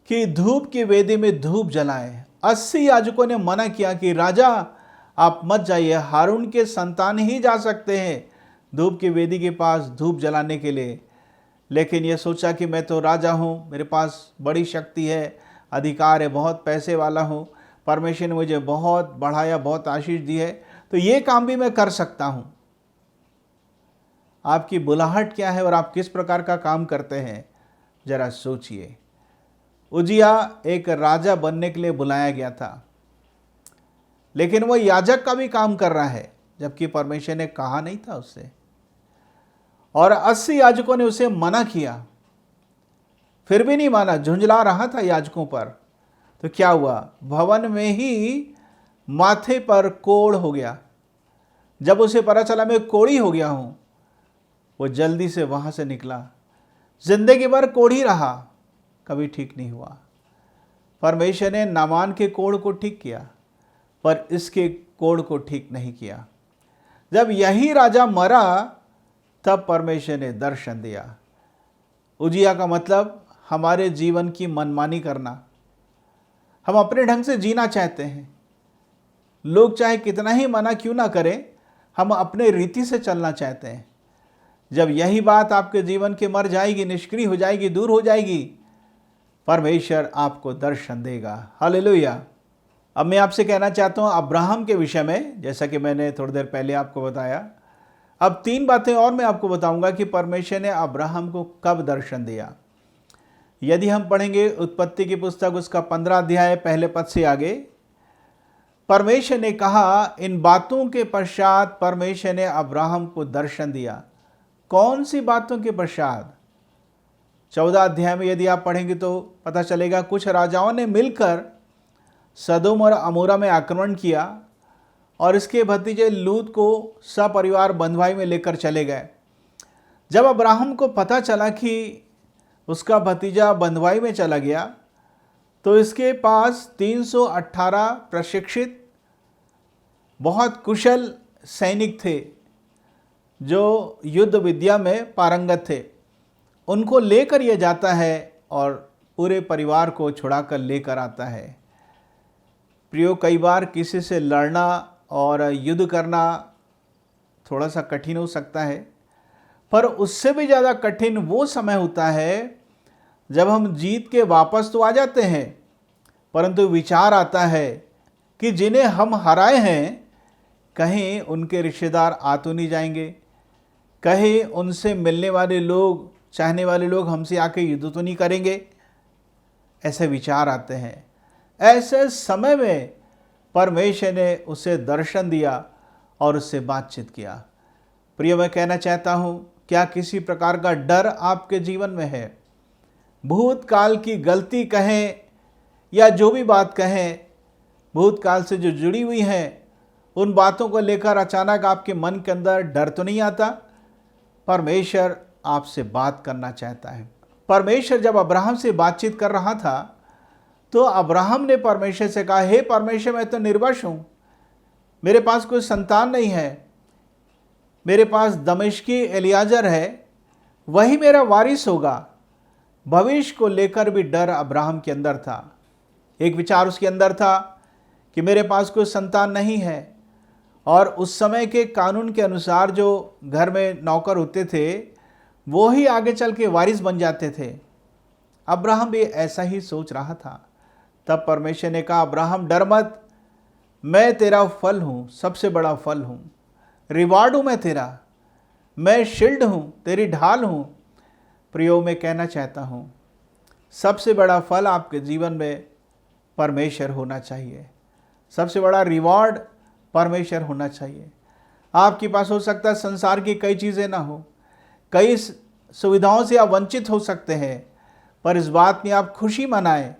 कि धूप की वेदी में धूप जलाए। 80 याजकों ने मना किया कि राजा आप मत जाइए, हारून के संतान ही जा सकते हैं धूप की वेदी के पास धूप जलाने के लिए। लेकिन ये सोचा कि मैं तो राजा हूँ, मेरे पास बड़ी शक्ति है, अधिकार है, बहुत पैसे वाला हूँ, परमेश्वर ने मुझे बहुत बढ़ाया, बहुत आशीष दी है, तो ये काम भी मैं कर सकता हूँ। आपकी बुलाहट क्या है और आप किस प्रकार का काम करते हैं, जरा सोचिए। उजिया एक राजा बनने के लिए बुलाया गया था, लेकिन वो याजक का भी काम कर रहा है, जबकि परमेश्वर ने कहा नहीं था उससे। और 80 याजकों ने उसे मना किया, फिर भी नहीं माना, झुंझला रहा था याजकों पर। तो क्या हुआ? भवन में ही माथे पर कोढ़ हो गया। जब उसे पता चला मैं कोढ़ी हो गया हूँ, वो जल्दी से वहाँ से निकला। जिंदगी भर कोढ़ी रहा, कभी ठीक नहीं हुआ। परमेश्वर ने नामान के कोढ़ को ठीक किया, पर इसके कोढ़ को ठीक नहीं किया। जब यही राजा मरा तब परमेश्वर ने दर्शन दिया। उजिया का मतलब हमारे जीवन की मनमानी करना। हम अपने ढंग से जीना चाहते हैं, लोग चाहे कितना ही मना क्यों ना करें, हम अपने रीति से चलना चाहते हैं। जब यही बात आपके जीवन के मर जाएगी, निष्क्रिय हो जाएगी, दूर हो जाएगी, परमेश्वर आपको दर्शन देगा। हालेलुया। अब मैं आपसे कहना चाहता हूँ अब्राहम के विषय में, जैसा कि मैंने थोड़ी देर पहले आपको बताया। अब 3 बातें और मैं आपको बताऊंगा कि परमेश्वर ने अब्राहम को कब दर्शन दिया। यदि हम पढ़ेंगे उत्पत्ति की पुस्तक उसका 15 अध्याय पहले पद से आगे, परमेश्वर ने कहा, इन बातों के पश्चात परमेश्वर ने अब्राहम को दर्शन दिया। कौन सी बातों के पश्चात? 14 अध्याय में यदि आप पढ़ेंगे तो पता चलेगा कुछ राजाओं ने मिलकर सदोम और अमोरा में आक्रमण किया और इसके भतीजे लूत को सपरिवार बंधुआई में लेकर चले गए। जब अब्राहम को पता चला कि उसका भतीजा बंधुआई में चला गया तो इसके पास 318 प्रशिक्षित बहुत कुशल सैनिक थे जो युद्ध विद्या में पारंगत थे। उनको लेकर यह जाता है और पूरे परिवार को छुड़ाकर लेकर आता है। प्रियो, कई बार किसी से लड़ना और युद्ध करना थोड़ा सा कठिन हो सकता है, पर उससे भी ज़्यादा कठिन वो समय होता है जब हम जीत के वापस तो आ जाते हैं, परंतु विचार आता है कि जिन्हें हम हराए हैं कहीं उनके रिश्तेदार आ तो नहीं जाएंगे, कहीं उनसे मिलने वाले लोग, चाहने वाले लोग हमसे आके युद्ध तो नहीं करेंगे। ऐसे विचार आते हैं। ऐसे समय में परमेश्वर ने उसे दर्शन दिया और उससे बातचीत किया। प्रिय, मैं कहना चाहता हूँ, क्या किसी प्रकार का डर आपके जीवन में है? भूतकाल की गलती कहें या जो भी बात कहें, भूतकाल से जो जुड़ी हुई हैं, उन बातों को लेकर अचानक आपके मन के अंदर डर तो नहीं आता? परमेश्वर आपसे बात करना चाहता है। परमेश्वर जब अब्राहम से बातचीत कर रहा था तो अब्राहम ने परमेश्वर से कहा, हे परमेश्वर, मैं तो निर्वंश हूँ, मेरे पास कोई संतान नहीं है, मेरे पास दमिश्की एलियाजर है, वही मेरा वारिस होगा। भविष्य को लेकर भी डर अब्राहम के अंदर था। एक विचार उसके अंदर था कि मेरे पास कोई संतान नहीं है, और उस समय के कानून के अनुसार जो घर में नौकर होते थे वो ही आगे चल के वारिस बन जाते थे। अब्राहम भी ऐसा ही सोच रहा था। तब परमेश्वर ने कहा, अब्राहम डर मत, मैं तेरा फल हूँ, सबसे बड़ा फल हूँ, रिवार्ड हूँ मैं तेरा, मैं शील्ड हूँ, तेरी ढाल हूँ। प्रियो, मैं कहना चाहता हूँ, सबसे बड़ा फल आपके जीवन में परमेश्वर होना चाहिए। सबसे बड़ा रिवार्ड परमेश्वर होना चाहिए। आपके पास हो सकता है संसार की कई चीज़ें ना हो, कई सुविधाओं से आप वंचित हो सकते हैं, पर इस बात में आप खुशी मनाएं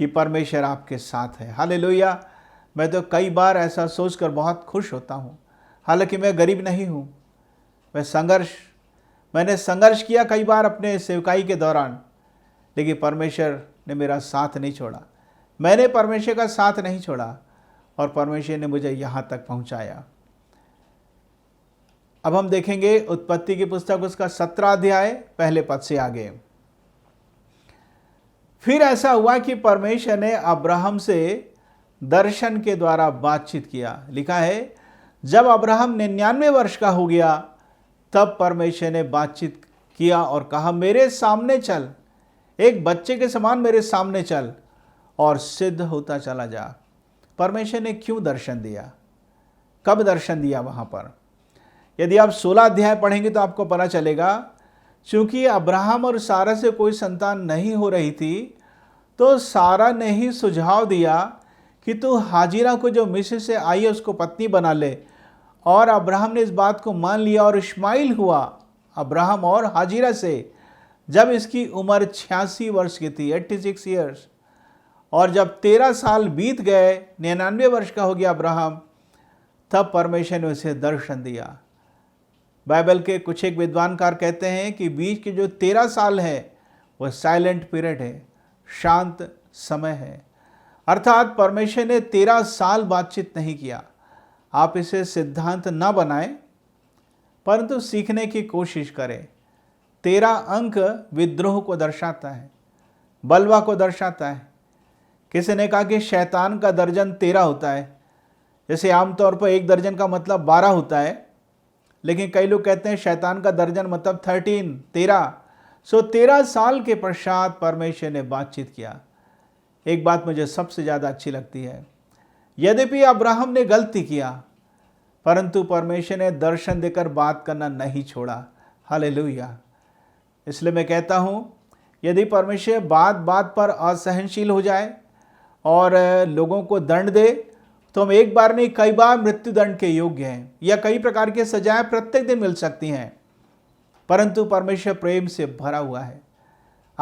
कि परमेश्वर आपके साथ है। हालेलुया। मैं तो कई बार ऐसा सोचकर बहुत खुश होता हूँ। हालांकि मैं गरीब नहीं हूँ, मैंने संघर्ष किया कई बार अपने सेवकाई के दौरान, लेकिन परमेश्वर ने मेरा साथ नहीं छोड़ा, मैंने परमेश्वर का साथ नहीं छोड़ा और परमेश्वर ने मुझे यहाँ तक पहुँचाया। अब हम देखेंगे उत्पत्ति की पुस्तक उसका 17 अध्याय पहले पद से आगे। फिर ऐसा हुआ कि परमेश्वर ने अब्राहम से दर्शन के द्वारा बातचीत किया। लिखा है, जब अब्राहम 99 वर्ष का हो गया तब परमेश्वर ने बातचीत किया और कहा, मेरे सामने चल, एक बच्चे के समान मेरे सामने चल और सिद्ध होता चला जा। परमेश्वर ने क्यों दर्शन दिया? कब दर्शन दिया? वहाँ पर यदि आप 16 अध्याय पढ़ेंगे तो आपको पता चलेगा, चूँकि अब्राहम और सारा से कोई संतान नहीं हो रही थी तो सारा ने ही सुझाव दिया कि तू हाजिरा को जो मिस्र से आई है उसको पत्नी बना ले, और अब्राहम ने इस बात को मान लिया और इश्माइल हुआ अब्राहम और हाजिरा से जब इसकी उम्र 86 वर्ष की थी, 86 ईयर्स। और जब 13 साल बीत गए, 99 वर्ष का हो गया अब्राहम, तब परमेश्वर ने उसे दर्शन दिया। बाइबल के कुछ एक विद्वानकार कहते हैं कि बीच के जो 13 साल है वह साइलेंट पीरियड है, शांत समय है। अर्थात परमेश्वर ने 13 साल बातचीत नहीं किया। आप इसे सिद्धांत न बनाएं, परंतु सीखने की कोशिश करें। 13 अंक विद्रोह को दर्शाता है, बलवा को दर्शाता है। किसी ने कहा कि शैतान का दर्जन 13 होता है। जैसे आमतौर पर एक दर्जन का मतलब 12 होता है, लेकिन कई लोग कहते हैं शैतान का दर्जन मतलब 13। सो 13 साल के पश्चात परमेश्वर ने बातचीत किया। एक बात मुझे सबसे ज़्यादा अच्छी लगती है, यद्यपि अब्राहम ने गलती किया, परंतु परमेश्वर ने दर्शन देकर बात करना नहीं छोड़ा। हालेलुया। इसलिए मैं कहता हूँ, यदि परमेश्वर बात बात पर असहनशील हो जाए और लोगों को दंड दे तो हम एक बार नहीं कई बार मृत्यु दंड के योग्य हैं, या कई प्रकार की सजाएं प्रत्येक दिन मिल सकती हैं, परंतु परमेश्वर प्रेम से भरा हुआ है।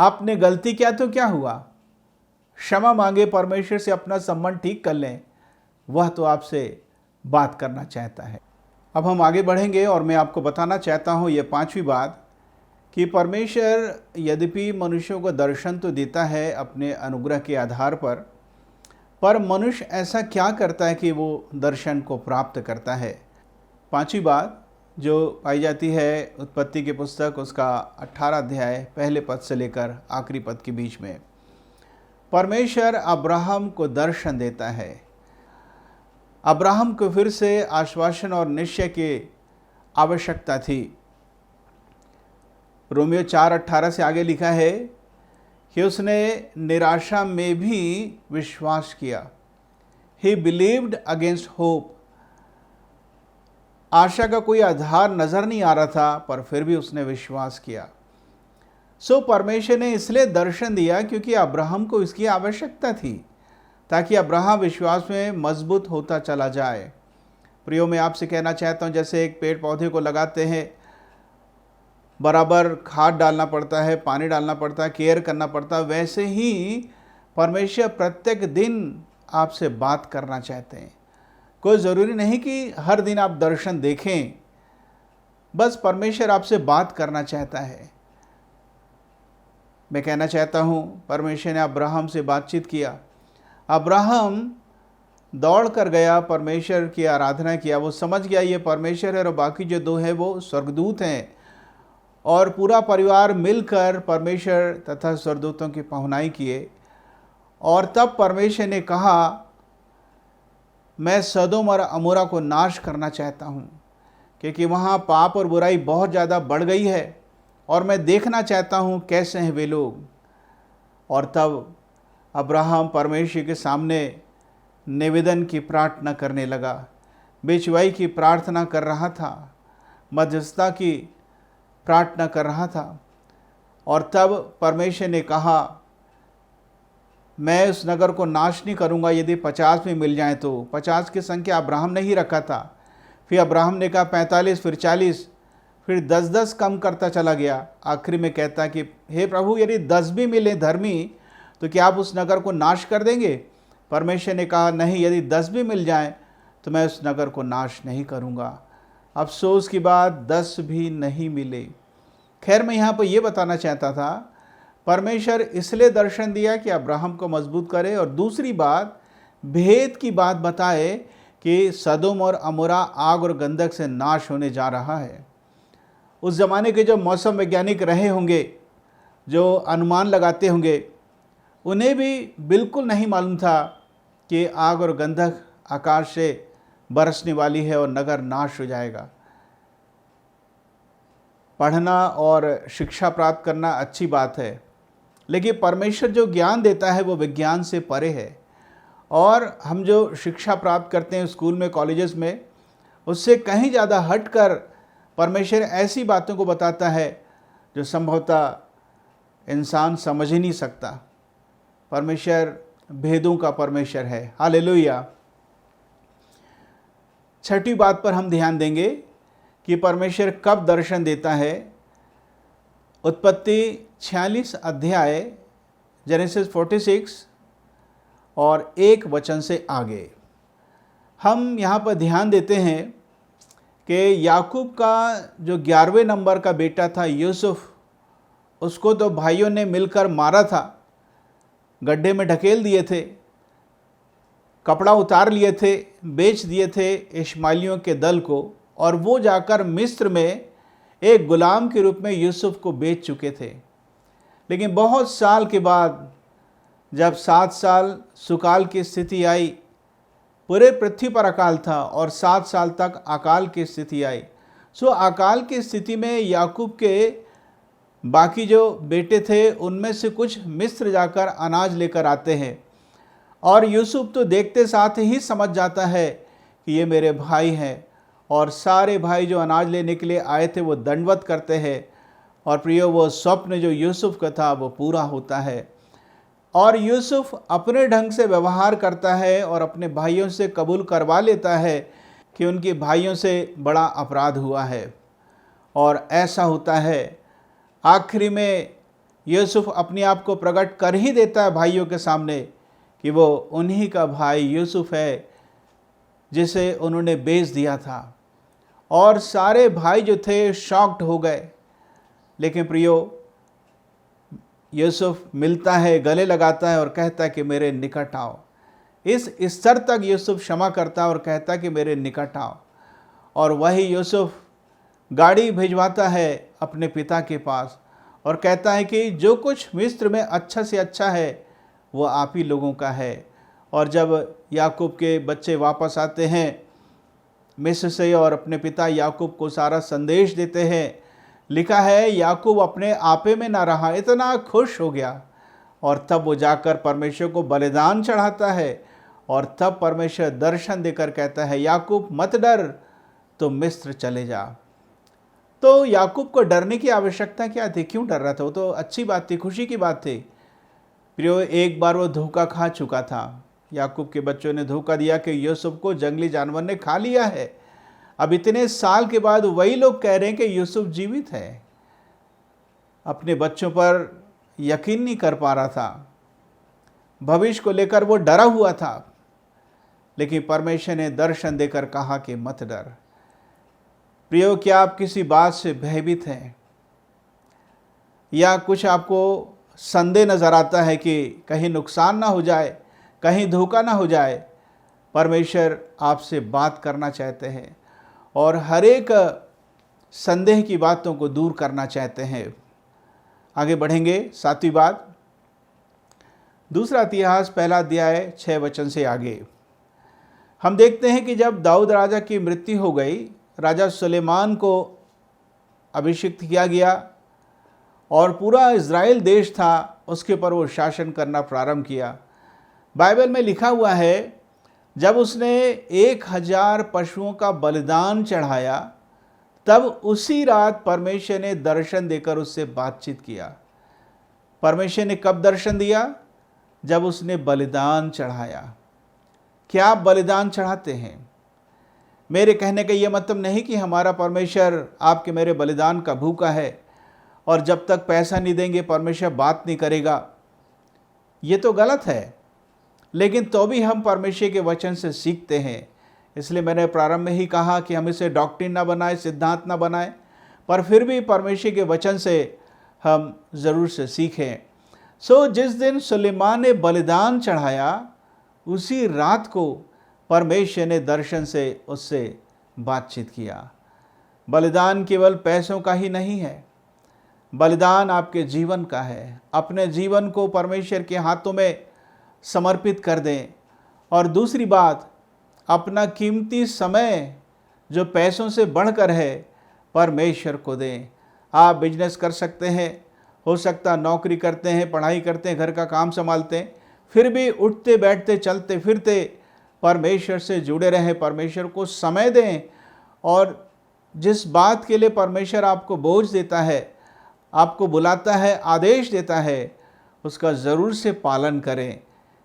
आपने गलती किया तो क्या हुआ, क्षमा मांगे, परमेश्वर से अपना संबंध ठीक कर लें, वह तो आपसे बात करना चाहता है। अब हम आगे बढ़ेंगे और मैं आपको बताना चाहता हूँ ये पांचवी बात कि परमेश्वर यद्यपि मनुष्यों को दर्शन तो देता है अपने अनुग्रह के आधार पर मनुष्य ऐसा क्या करता है कि वो दर्शन को प्राप्त करता है। पांचवी बात जो पाई जाती है उत्पत्ति की पुस्तक उसका 18 अध्याय पहले पद से लेकर आखिरी पद के बीच में, परमेश्वर अब्राहम को दर्शन देता है। अब्राहम को फिर से आश्वासन और निश्चय की आवश्यकता थी। रोमियो 4:18 से आगे लिखा है कि उसने निराशा में भी विश्वास किया। He believed against hope. आशा का कोई आधार नजर नहीं आ रहा था, पर फिर भी उसने विश्वास किया। परमेश्वर ने इसलिए दर्शन दिया क्योंकि अब्राहम को इसकी आवश्यकता थी, ताकि अब्राहम विश्वास में मजबूत होता चला जाए। प्रियो, मैं आपसे कहना चाहता हूँ, जैसे एक पेड़ पौधे को लगाते हैं, बराबर खाद डालना पड़ता है, पानी डालना पड़ता है, केयर करना पड़ता है, वैसे ही परमेश्वर प्रत्येक दिन आपसे बात करना चाहते हैं। कोई ज़रूरी नहीं कि हर दिन आप दर्शन देखें, बस परमेश्वर आपसे बात करना चाहता है। मैं कहना चाहता हूँ, परमेश्वर ने अब्राहम से बातचीत किया। अब्राहम दौड़ कर गया, परमेश्वर की आराधना किया। वो समझ गया ये परमेश्वर है और बाकी जो दो हैं वो स्वर्गदूत हैं, और पूरा परिवार मिलकर परमेश्वर तथा स्वर्गदूतों की पहुनाई किए। और तब परमेश्वर ने कहा, मैं सदोम और अमोरा को नाश करना चाहता हूँ, क्योंकि वहाँ पाप और बुराई बहुत ज़्यादा बढ़ गई है, और मैं देखना चाहता हूँ कैसे हैं वे लोग। और तब अब्राहम परमेश्वर के सामने निवेदन की प्रार्थना करने लगा, बेचवाई की प्रार्थना कर रहा था, मध्यस्थता की प्रार्थना कर रहा था। और तब परमेश्वर ने कहा, मैं उस नगर को नाश नहीं करूंगा यदि 50 में मिल जाए तो। 50 की संख्या अब्राहम ने ही रखा था। फिर अब्राहम ने कहा 45, फिर 40, फिर 10-10 कम करता चला गया। आखिरी में कहता कि हे प्रभु, यदि 10 भी मिले धर्मी तो क्या आप उस नगर को नाश कर देंगे? परमेश्वर ने कहा, नहीं, यदि 10 भी मिल जाएं तो मैं उस नगर को नाश नहीं करूंगा। अफसोस की बात 10 भी नहीं मिले। खैर, मैं यहाँ पर यह बताना चाहता था, परमेश्वर इसलिए दर्शन दिया कि अब्राहम को मजबूत करे, और दूसरी बात, भेद की बात बताए कि सदोम और अमोरा आग और गंधक से नाश होने जा रहा है। उस ज़माने के जो मौसम वैज्ञानिक रहे होंगे, जो अनुमान लगाते होंगे, उन्हें भी बिल्कुल नहीं मालूम था कि आग और गंधक आकाश से बरसने वाली है और नगर नाश हो जाएगा। पढ़ना और शिक्षा प्राप्त करना अच्छी बात है, लेकिन परमेश्वर जो ज्ञान देता है वो विज्ञान से परे है। और हम जो शिक्षा प्राप्त करते हैं स्कूल में, कॉलेजेस में, उससे कहीं ज़्यादा हटकर परमेश्वर ऐसी बातों को बताता है जो संभवतः इंसान समझ ही नहीं सकता। परमेश्वर भेदों का परमेश्वर है। हालेलुया। छठी बात पर हम ध्यान देंगे कि परमेश्वर कब दर्शन देता है। उत्पत्ति 46 अध्याय, जेनेसिस 46 और 1 वचन से आगे हम यहाँ पर ध्यान देते हैं कि याकूब का जो 11वें नंबर का बेटा था यूसुफ, उसको तो भाइयों ने मिलकर मारा था, गड्ढे में ढकेल दिए थे, कपड़ा उतार लिए थे, बेच दिए थे इश्माइलियों के दल को, और वो जाकर मिस्र में एक गुलाम के रूप में यूसुफ को बेच चुके थे। लेकिन बहुत साल के बाद जब 7 साल सुकाल की स्थिति आई, पूरे पृथ्वी पर अकाल था और 7 साल तक अकाल की स्थिति आई। अकाल की स्थिति में याकूब के बाकी जो बेटे थे उनमें से कुछ मिस्र जाकर अनाज लेकर आते हैं, और यूसुफ तो देखते साथ ही समझ जाता है कि ये मेरे भाई हैं, और सारे भाई जो अनाज लेने के लिए आए थे वो दंडवत करते हैं। और प्रियो, वो स्वप्न जो यूसुफ का था वो पूरा होता है, और यूसुफ अपने ढंग से व्यवहार करता है और अपने भाइयों से कबूल करवा लेता है कि उनके भाइयों से बड़ा अपराध हुआ है। और ऐसा होता है, आखिरी में यूसुफ अपने आप को प्रकट कर ही देता है भाइयों के सामने कि वो उन्हीं का भाई यूसुफ है जिसे उन्होंने बेच दिया था। और सारे भाई जो थे शॉक्ड हो गए। लेकिन प्रियो, यूसुफ मिलता है, गले लगाता है और कहता है कि मेरे निकट आओ। इस स्तर तक यूसुफ क्षमा करता है और कहता है कि मेरे निकट आओ। और वही यूसुफ गाड़ी भिजवाता है अपने पिता के पास और कहता है कि जो कुछ मिस्र में अच्छा से अच्छा है वो आप ही लोगों का है। और जब याकूब के बच्चे वापस आते हैं मिस्र से और अपने पिता याकूब को सारा संदेश देते हैं, लिखा है याकूब अपने आपे में ना रहा, इतना खुश हो गया। और तब वो जाकर परमेश्वर को बलिदान चढ़ाता है। और तब परमेश्वर दर्शन देकर कहता है याकूब मत डर, तो मिस्र चले जा। तो याकूब को डरने की आवश्यकता क्या थी? क्यों डर रहा था? वो तो अच्छी बात थी, खुशी की बात थी। प्रियो, एक बार वो धोखा खा चुका था। याकूब के बच्चों ने धोखा दिया कि यूसुफ को जंगली जानवर ने खा लिया है। अब इतने साल के बाद वही लोग कह रहे हैं कि यूसुफ जीवित है। अपने बच्चों पर यकीन नहीं कर पा रहा था, भविष्य को लेकर वो डरा हुआ था। लेकिन परमेश्वर ने दर्शन देकर कहा कि मत डर। प्रियो, क्या आप किसी बात से भयभीत हैं या कुछ आपको संदेह नजर आता है कि कहीं नुकसान ना हो जाए, कहीं धोखा ना हो जाए? परमेश्वर आपसे बात करना चाहते हैं और हर एक संदेह की बातों को दूर करना चाहते हैं। आगे बढ़ेंगे। 7वीं बात, दूसरा इतिहास पहला अध्याय 6 वचन से आगे हम देखते हैं कि जब दाऊद राजा की मृत्यु हो गई, राजा सुलेमान को अभिषिक्त किया गया और पूरा इज़राइल देश था उसके ऊपर वो शासन करना प्रारंभ किया। बाइबल में लिखा हुआ है जब उसने 1000 पशुओं का बलिदान चढ़ाया, तब उसी रात परमेश्वर ने दर्शन देकर उससे बातचीत किया। परमेश्वर ने कब दर्शन दिया? जब उसने बलिदान चढ़ाया। क्या आप बलिदान चढ़ाते हैं? मेरे कहने का यह मतलब नहीं कि हमारा परमेश्वर आपके मेरे बलिदान का भूखा है और जब तक पैसा नहीं देंगे परमेश्वर बात नहीं करेगा। ये तो गलत है। लेकिन तो भी हम परमेश्वर के वचन से सीखते हैं। इसलिए मैंने प्रारंभ में ही कहा कि हम इसे डॉक्ट्रिन ना बनाए, सिद्धांत ना बनाए, पर फिर भी परमेश्वर के वचन से हम ज़रूर से सीखें। जिस दिन सुलेमान ने बलिदान चढ़ाया, उसी रात को परमेश्वर ने दर्शन से उससे बातचीत किया। बलिदान केवल पैसों का ही नहीं है, बलिदान आपके जीवन का है। अपने जीवन को परमेश्वर के हाथों में समर्पित कर दें। और दूसरी बात, अपना कीमती समय जो पैसों से बढ़कर है परमेश्वर को दें। आप बिजनेस कर सकते हैं, हो सकता नौकरी करते हैं, पढ़ाई करते हैं, घर का काम संभालते हैं, फिर भी उठते बैठते चलते फिरते परमेश्वर से जुड़े रहें, परमेश्वर को समय दें। और जिस बात के लिए परमेश्वर आपको बोझ देता है, आपको बुलाता है, आदेश देता है, उसका ज़रूर से पालन करें।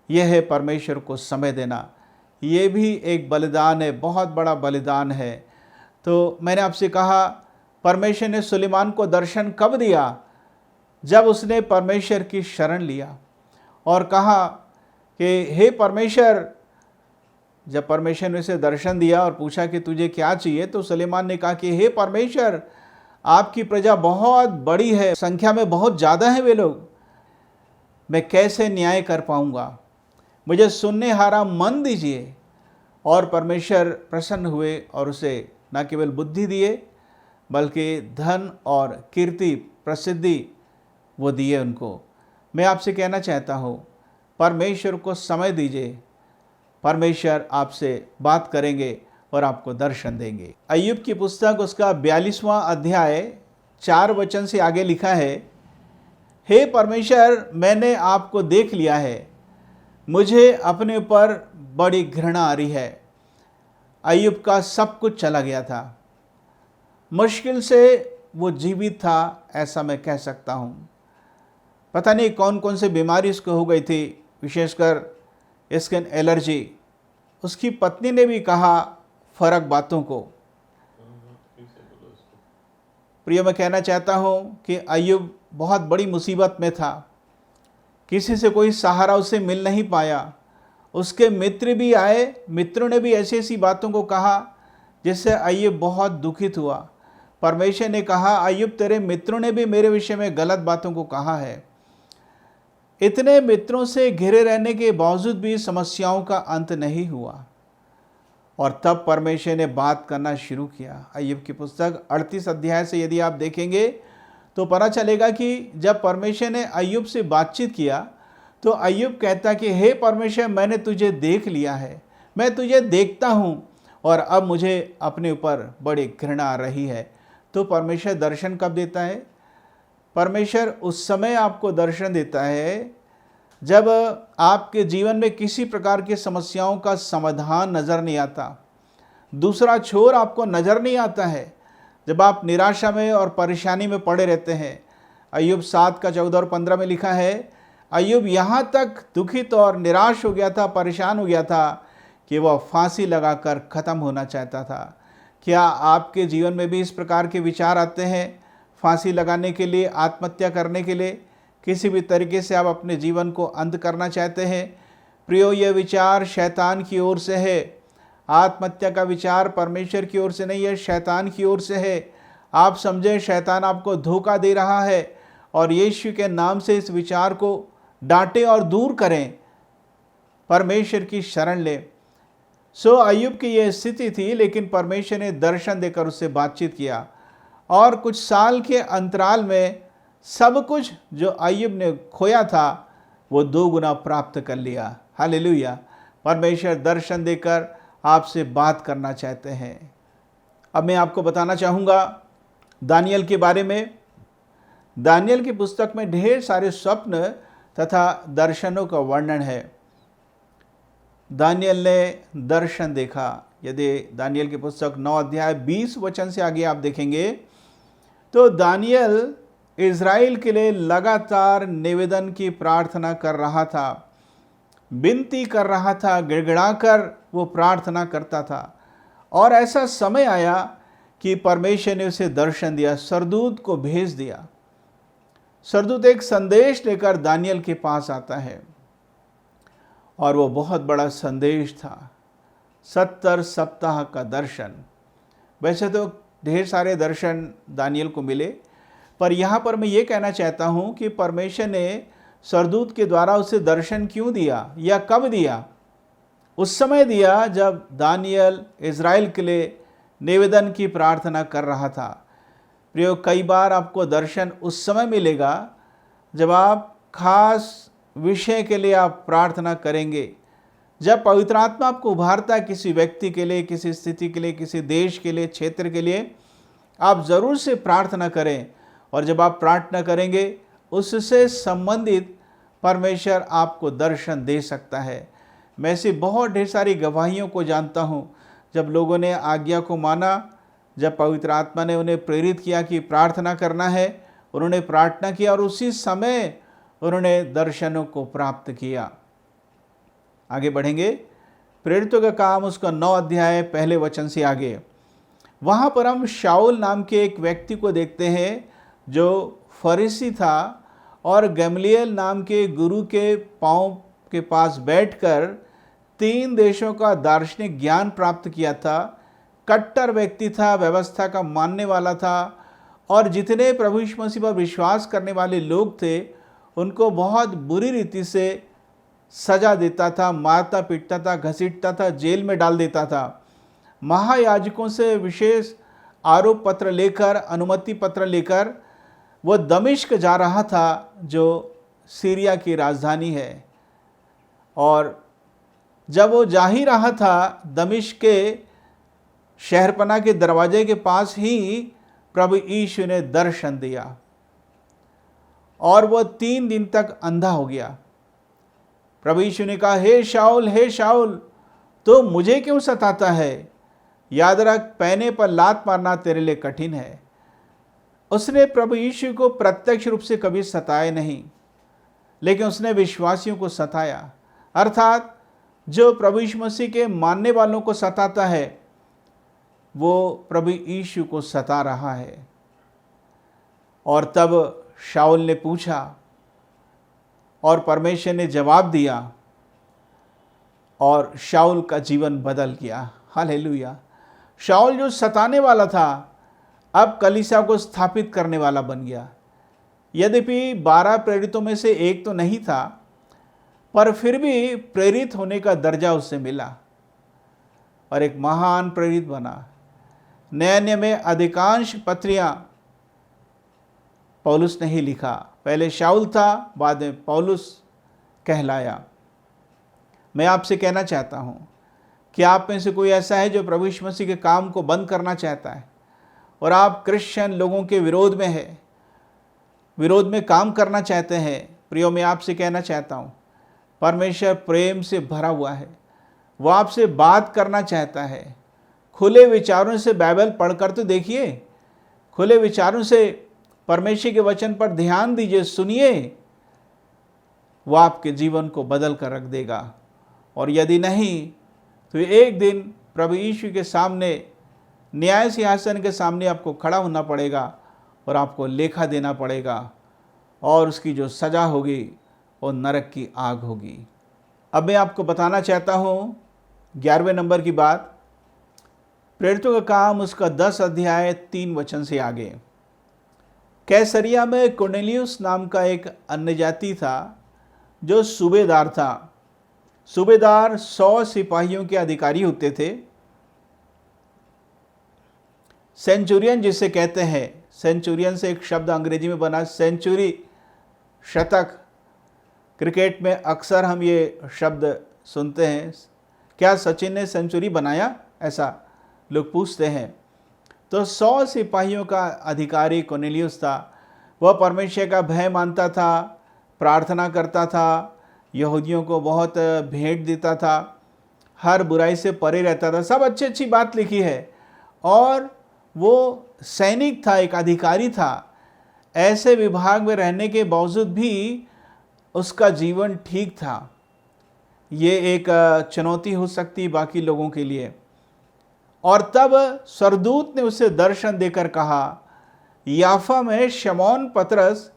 यह है परमेश्वर को समय देना। ये भी एक बलिदान है, बहुत बड़ा बलिदान है। तो मैंने आपसे कहा, परमेश्वर ने सुलेमान को दर्शन कब दिया? जब उसने परमेश्वर की शरण लिया और कहा कि हे परमेश्वर। जब परमेश्वर ने उसे दर्शन दिया और पूछा कि तुझे क्या चाहिए, तो सुलेमान ने कहा कि हे परमेश्वर, आपकी प्रजा बहुत बड़ी है, संख्या में बहुत ज़्यादा है वे लोग, मैं कैसे न्याय कर पाऊंगा? मुझे सुनने हारा मन दीजिए। और परमेश्वर प्रसन्न हुए और उसे न केवल बुद्धि दिए बल्कि धन और कीर्ति, प्रसिद्धि वो दिए उनको। मैं आपसे कहना चाहता हूँ, परमेश्वर को समय दीजिए, परमेश्वर आपसे बात करेंगे और आपको दर्शन देंगे। अय्यूब की पुस्तक उसका 42वां अध्याय 4 वचन से आगे लिखा है, हे परमेश्वर, मैंने आपको देख लिया है, मुझे अपने ऊपर बड़ी घृणा आ रही है। अय्यूब का सब कुछ चला गया था, मुश्किल से वो जीवित था, ऐसा मैं कह सकता हूँ। पता नहीं कौन कौन सी बीमारी उसको हो गई थी, विशेषकर स्किन एलर्जी। उसकी पत्नी ने भी कहा फर्क बातों को। प्रिय, मैं कहना चाहता हूँ कि अय्यूब बहुत बड़ी मुसीबत में था। किसी से कोई सहारा उसे मिल नहीं पाया। उसके मित्र भी आए, मित्रों ने भी ऐसी ऐसी बातों को कहा जिससे अय्यूब बहुत दुखित हुआ। परमेश्वर ने कहा, अय्यूब तेरे मित्रों ने भी मेरे विषय में गलत बातों को कहा है। इतने मित्रों से घिरे रहने के बावजूद भी समस्याओं का अंत नहीं हुआ और तब परमेश्वर ने बात करना शुरू किया। अय्यूब की पुस्तक 38 अध्याय से यदि आप देखेंगे तो पता चलेगा कि जब परमेश्वर ने अय्यूब से बातचीत किया तो अय्यूब कहता कि हे परमेश्वर, मैंने तुझे देख लिया है, मैं तुझे देखता हूँ और अब मुझे अपने ऊपर बड़ी घृणा आ रही है। तो परमेश्वर दर्शन कब देता है? परमेश्वर उस समय आपको दर्शन देता है जब आपके जीवन में किसी प्रकार की समस्याओं का समाधान नज़र नहीं आता, दूसरा छोर आपको नज़र नहीं आता है, जब आप निराशा में और परेशानी में पड़े रहते हैं। अय्यूब 7 का 14 और 15 में लिखा है, अय्यूब यहाँ तक दुखित और निराश हो गया था, परेशान हो गया था कि वह फांसी लगाकर ख़त्म होना चाहता था। क्या आपके जीवन में भी इस प्रकार के विचार आते हैं? फांसी लगाने के लिए, आत्महत्या करने के लिए, किसी भी तरीके से आप अपने जीवन को अंत करना चाहते हैं? प्रियो, यह विचार शैतान की ओर से है। आत्महत्या का विचार परमेश्वर की ओर से नहीं है, शैतान की ओर से है। आप समझें शैतान आपको धोखा दे रहा है और यीशु के नाम से इस विचार को डांटें और दूर करें, परमेश्वर की शरण लें। अय्यूब की यह स्थिति थी, लेकिन परमेश्वर ने दर्शन देकर उससे बातचीत किया और कुछ साल के अंतराल में सब कुछ जो अय्यूब ने खोया था वो 2 गुना प्राप्त कर लिया। हालेलुया। परमेश्वर दर्शन देकर आपसे बात करना चाहते हैं। अब मैं आपको बताना चाहूँगा दानियल के बारे में। दानियल की पुस्तक में ढेर सारे स्वप्न तथा दर्शनों का वर्णन है। दानियल ने दर्शन देखा। यदि दानियल की पुस्तक 9 अध्याय 20 वचन से आगे आप देखेंगे तो दानियल इज़राइल के लिए लगातार निवेदन की प्रार्थना कर रहा था, विनती कर रहा था, गिड़गिड़ाकर वो प्रार्थना करता था। और ऐसा समय आया कि परमेश्वर ने उसे दर्शन दिया, सरदूत को भेज दिया। सरदूत एक संदेश लेकर दानियल के पास आता है और वो बहुत बड़ा संदेश था, 70 सप्ताह का दर्शन। वैसे तो ढेर सारे दर्शन दानियल को मिले, पर यहाँ पर मैं ये कहना चाहता हूँ कि परमेश्वर ने सरदूत के द्वारा उसे दर्शन क्यों दिया या कब दिया? उस समय दिया जब दानियल इज़राइल के लिए निवेदन की प्रार्थना कर रहा था। प्रियो, कई बार आपको दर्शन उस समय मिलेगा जब आप खास विषय के लिए आप प्रार्थना करेंगे, जब पवित्र आत्मा आपको उभारता है किसी व्यक्ति के लिए, किसी स्थिति के लिए, किसी देश के लिए, क्षेत्र के लिए, आप ज़रूर से प्रार्थना करें। और जब आप प्रार्थना करेंगे उससे संबंधित परमेश्वर आपको दर्शन दे सकता है। मैं ऐसी बहुत ढेर सारी गवाहियों को जानता हूँ, जब लोगों ने आज्ञा को माना, जब पवित्र आत्मा ने उन्हें प्रेरित किया कि प्रार्थना करना है, उन्होंने प्रार्थना किया और उसी समय उन्होंने दर्शनों को प्राप्त किया। आगे बढ़ेंगे, प्रेरितों का काम उसका 9 अध्याय पहले वचन से आगे। वहाँ पर हम शाऊल नाम के एक व्यक्ति को देखते हैं जो फरीसी था और गमलीएल नाम के गुरु के पांव के पास बैठकर 3 देशों का दार्शनिक ज्ञान प्राप्त किया था। कट्टर व्यक्ति था, व्यवस्था का मानने वाला था और जितने प्रभु यीशु मसीह पर विश्वास करने वाले लोग थे उनको बहुत बुरी रीति से सजा देता था, मारता पीटता था, घसीटता था, जेल में डाल देता था। महायाजकों से विशेष आरोप पत्र लेकर, अनुमति पत्र लेकर वो दमिश्क जा रहा था जो सीरिया की राजधानी है। और जब वो जा ही रहा था, दमिश्क के शहरपना के दरवाजे के पास ही प्रभु यीशु ने दर्शन दिया और वो 3 दिन तक अंधा हो गया। प्रभु यीशु ने कहा, हे शाऊल, तो मुझे क्यों सताता है? याद रख, पैने पर लात मारना तेरे लिए कठिन है। उसने प्रभु यीशु को प्रत्यक्ष रूप से कभी सताया नहीं, लेकिन उसने विश्वासियों को सताया। अर्थात जो प्रभु यीशु मसीह के मानने वालों को सताता है वो प्रभु यीशु को सता रहा है। और तब शाऊल ने पूछा और परमेश्वर ने जवाब दिया और शाऊल का जीवन बदल गया। हालेलुया। शाऊल जो सताने वाला था अब कलीसिया को स्थापित करने वाला बन गया। यद्यपि 12 प्रेरितों में से एक तो नहीं था, पर फिर भी प्रेरित होने का दर्जा उससे मिला और एक महान प्रेरित बना। नए नियम में अधिकांश पत्रियां पौलुस ने ही लिखा। पहले शाऊल था, बाद में पौलुस कहलाया। मैं आपसे कहना चाहता हूँ कि आप में से कोई ऐसा है जो प्रभु यीशु मसीह के काम को बंद करना चाहता है और आप क्रिश्चियन लोगों के विरोध में है, विरोध में काम करना चाहते हैं। प्रियो, मैं आपसे कहना चाहता हूँ, परमेश्वर प्रेम से भरा हुआ है। वो आपसे बात करना चाहता है। खुले विचारों से बाइबल पढ़कर तो देखिए, खुले विचारों से परमेश्वर के वचन पर ध्यान दीजिए, सुनिए। वो आपके जीवन को बदल कर रख देगा। और यदि नहीं तो एक दिन प्रभु यीशु के सामने, न्याय सिंहासन के सामने आपको खड़ा होना पड़ेगा और आपको लेखा देना पड़ेगा और उसकी जो सज़ा होगी वो नरक की आग होगी। अब मैं आपको बताना चाहता हूँ 11वें नंबर की बात, प्रेरितों का काम उसका 10 अध्याय 3 वचन से आगे। कैसरिया में कुरनेलियुस नाम का एक अन्य जाति था जो सूबेदार था। सूबेदार 100 सिपाहियों के अधिकारी होते थे। सेंचुरियन जिसे कहते हैं, सेंचुरियन से एक शब्द अंग्रेजी में बना सेंचुरी, शतक। क्रिकेट में अक्सर हम ये शब्द सुनते हैं, क्या सचिन ने सेंचुरी बनाया, ऐसा लोग पूछते हैं। तो 100 सिपाहियों का अधिकारी कुरनेलियुस था। वह परमेश्वर का भय मानता था, प्रार्थना करता था, यहूदियों को बहुत भेंट देता था, हर बुराई से परे रहता था। सब अच्छी अच्छी बात लिखी है। और वो सैनिक था, एक अधिकारी था। ऐसे विभाग में रहने के बावजूद भी उसका जीवन ठीक था। ये एक चुनौती हो सकती बाकी लोगों के लिए। और तब स्वर्गदूत ने उसे दर्शन देकर कहा, याफा में शमौन पतरस,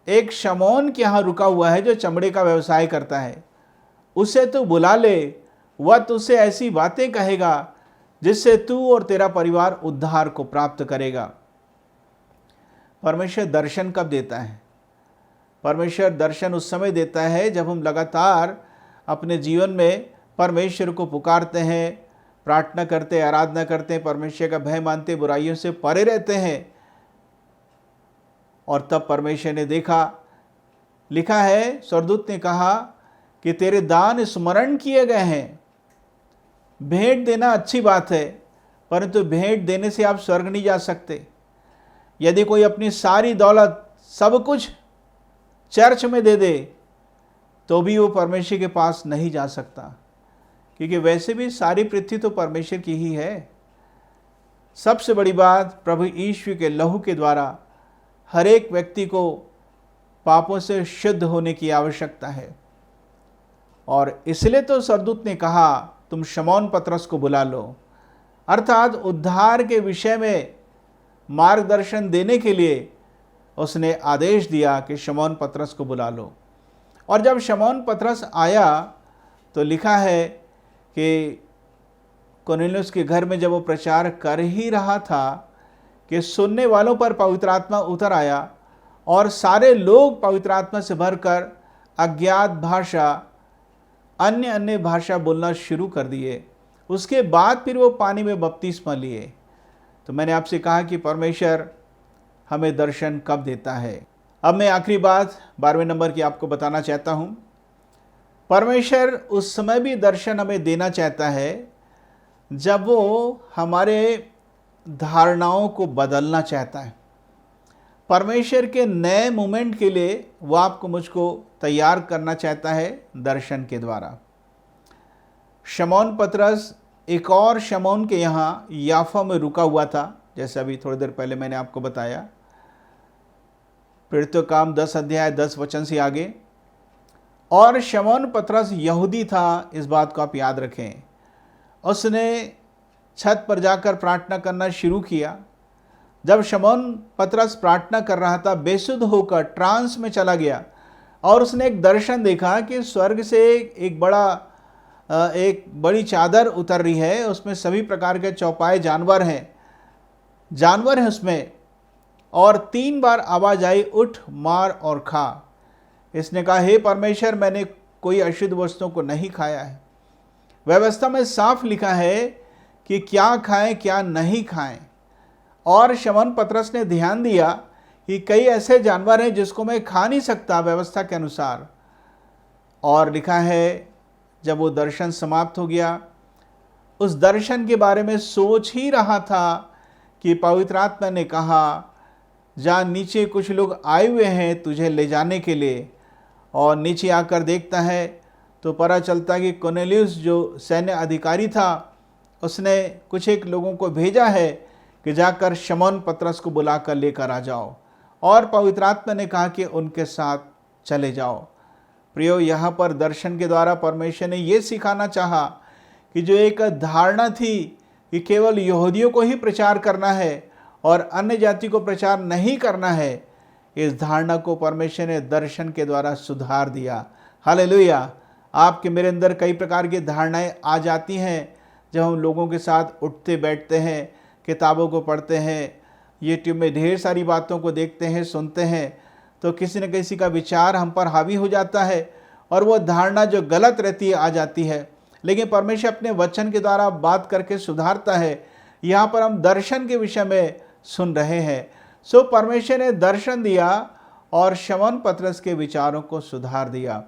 एक शमौन के यहाँ रुका हुआ है जो चमड़े का व्यवसाय करता है, उसे तू बुला ले। वह तुझसे ऐसी बातें कहेगा जिससे तू और तेरा परिवार उद्धार को प्राप्त करेगा। परमेश्वर दर्शन कब देता है? परमेश्वर दर्शन उस समय देता है जब हम लगातार अपने जीवन में परमेश्वर को पुकारते हैं, प्रार्थना करते, आराधना करते हैं, परमेश्वर का भय मानते, बुराइयों से परे रहते हैं। और तब परमेश्वर ने देखा, लिखा है, स्वर्गदूत ने कहा कि तेरे दान स्मरण किए गए हैं। भेंट देना अच्छी बात है, परंतु भेंट देने से आप स्वर्ग नहीं जा सकते। यदि कोई अपनी सारी दौलत, सब कुछ चर्च में दे दे तो भी वो परमेश्वर के पास नहीं जा सकता, क्योंकि वैसे भी सारी पृथ्वी तो परमेश्वर की ही है। सबसे बड़ी बात, प्रभु यीशु के लहू के द्वारा हर एक व्यक्ति को पापों से शुद्ध होने की आवश्यकता है। और इसलिए तो स्वर्गदूत ने कहा, तुम शमौन पतरस को बुला लो। अर्थात उद्धार के विषय में मार्गदर्शन देने के लिए उसने आदेश दिया कि शमौन पतरस को बुला लो। और जब शमौन पतरस आया तो लिखा है कि कुरनेलियुस के घर में जब वो प्रचार कर ही रहा था कि सुनने वालों पर पवित्र आत्मा उतर आया और सारे लोग पवित्र आत्मा से भरकर अज्ञात भाषा, अन्य अन्य भाषा बोलना शुरू कर दिए। उसके बाद फिर वो पानी में बपतिस्मा लिए। तो मैंने आपसे कहा कि परमेश्वर हमें दर्शन कब देता है। अब मैं आखिरी बात 12वें नंबर की आपको बताना चाहता हूँ। परमेश्वर उस समय भी दर्शन हमें देना चाहता है जब वो हमारे धारणाओं को बदलना चाहता है। परमेश्वर के नए मूवमेंट के लिए वो आपको मुझको तैयार करना चाहता है दर्शन के द्वारा। शमौन पतरस एक और शमौन के यहाँ याफा में रुका हुआ था, जैसे अभी थोड़ी देर पहले मैंने आपको बताया। प्रेरितों काम 10 अध्याय 10 वचन से आगे। और शमौन पतरस यहूदी था, इस बात को आप याद रखें। उसने छत पर जाकर प्रार्थना करना शुरू किया जब शमौन पतरस प्रार्थना कर रहा था, बेसुध होकर ट्रांस में चला गया और उसने एक दर्शन देखा कि स्वर्ग से एक बड़ी चादर उतर रही है, उसमें सभी प्रकार के चौपाए जानवर हैं उसमें, और 3 बार आवाज आई, उठ, मार और खा। इसने कहा, हे परमेश्वर, मैंने कोई अशुद्ध वस्तुओं को नहीं खाया है। व्यवस्था में साफ लिखा है कि क्या खाएं क्या नहीं खाएं। और शमौन पतरस ने ध्यान दिया कि कई ऐसे जानवर हैं जिसको मैं खा नहीं सकता व्यवस्था के अनुसार। और लिखा है, जब वो दर्शन समाप्त हो गया, उस दर्शन के बारे में सोच ही रहा था कि पवित्र आत्मा ने कहा, जा, नीचे कुछ लोग आए हुए हैं तुझे ले जाने के लिए। और नीचे आकर देखता है तो पता चलता है कि कोर्नेलियुस जो सैन्य अधिकारी था, उसने कुछ एक लोगों को भेजा है कि जाकर शमौन पतरस को बुलाकर लेकर आ जाओ। और पवित्र आत्मा ने कहा कि उनके साथ चले जाओ। प्रियो, यहाँ पर दर्शन के द्वारा परमेश्वर ने ये सिखाना चाहा कि जो एक धारणा थी कि केवल यहूदियों को ही प्रचार करना है और अन्य जाति को प्रचार नहीं करना है, इस धारणा को परमेश्वर ने दर्शन के द्वारा सुधार दिया। हालेलुया। आपके मेरे अंदर कई प्रकार की धारणाएं आ जाती हैं जब हम लोगों के साथ उठते बैठते हैं, किताबों को पढ़ते हैं, यूट्यूब में ढेर सारी बातों को देखते हैं, सुनते हैं, तो किसी न किसी का विचार हम पर हावी हो जाता है और वो धारणा जो गलत रहती है आ जाती है। लेकिन परमेश्वर अपने वचन के द्वारा बात करके सुधारता है। यहाँ पर हम दर्शन के विषय में सुन रहे हैं। सो परमेश्वर ने दर्शन दिया और शमौन पतरस के विचारों को सुधार दिया।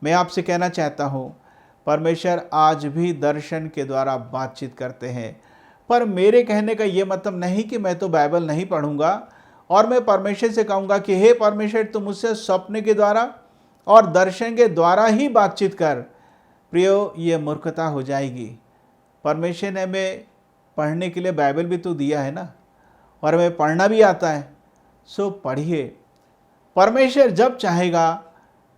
मैं आपसे कहना चाहता हूँ, परमेश्वर आज भी दर्शन के द्वारा बातचीत करते हैं। पर मेरे कहने का ये मतलब नहीं कि मैं तो बाइबल नहीं पढ़ूंगा और मैं परमेश्वर से कहूँगा कि हे परमेश्वर, तुम मुझसे स्वप्न के द्वारा और दर्शन के द्वारा ही बातचीत कर। प्रियो, ये मूर्खता हो जाएगी। परमेश्वर ने हमें पढ़ने के लिए बाइबल भी तो दिया है ना, और हमें पढ़ना भी आता है। सो पढ़िए। परमेश्वर जब चाहेगा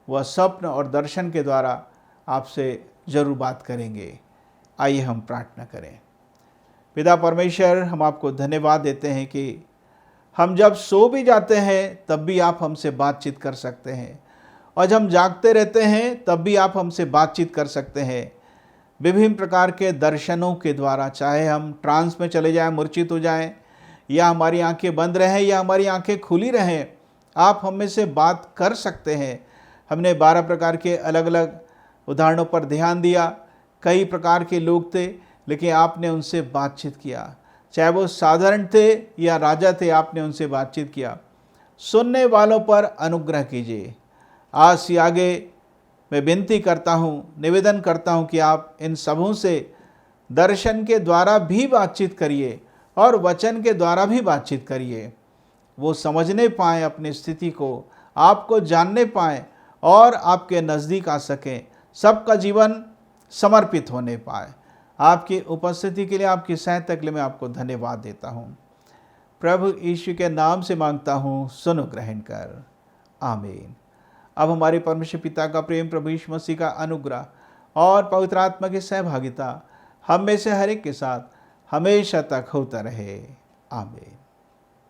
वह स्वप्न और दर्शन के द्वारा आपसे जरूर बात करेंगे। आइए हम प्रार्थना करें। पिता परमेश्वर, हम आपको धन्यवाद देते हैं कि हम जब सो भी जाते हैं तब भी आप हमसे बातचीत कर सकते हैं, और जब हम जागते रहते हैं तब भी आप हमसे बातचीत कर सकते हैं विभिन्न प्रकार के दर्शनों के द्वारा। चाहे हम ट्रांस में चले जाएं, मूर्छित हो जाएं, या हमारी आंखें बंद रहें या हमारी आंखें खुली रहें, आप हमें से बात कर सकते हैं। हमने 12 प्रकार के अलग अलग उदाहरणों पर ध्यान दिया। कई प्रकार के लोग थे, लेकिन आपने उनसे बातचीत किया। चाहे वो साधारण थे या राजा थे, आपने उनसे बातचीत किया। सुनने वालों पर अनुग्रह कीजिए। आज से आगे मैं विनती करता हूँ, निवेदन करता हूँ कि आप इन सबों से दर्शन के द्वारा भी बातचीत करिए और वचन के द्वारा भी बातचीत करिए। वो समझने पाएँ अपनी स्थिति को, आपको जानने पाएँ और आपके नज़दीक आ सकें, सबका जीवन समर्पित होने पाए। आपकी उपस्थिति के लिए, आपकी सहायता के लिए मैं आपको धन्यवाद देता हूँ। प्रभु यीशु के नाम से मांगता हूँ, सुनो, ग्रहण कर। आमीन। अब हमारे परमेश्वर पिता का प्रेम, प्रभु यीशु मसीह का अनुग्रह और पवित्र आत्मा की सहभागिता हम में से हर एक के साथ हमेशा तक होता रहे। आमीन।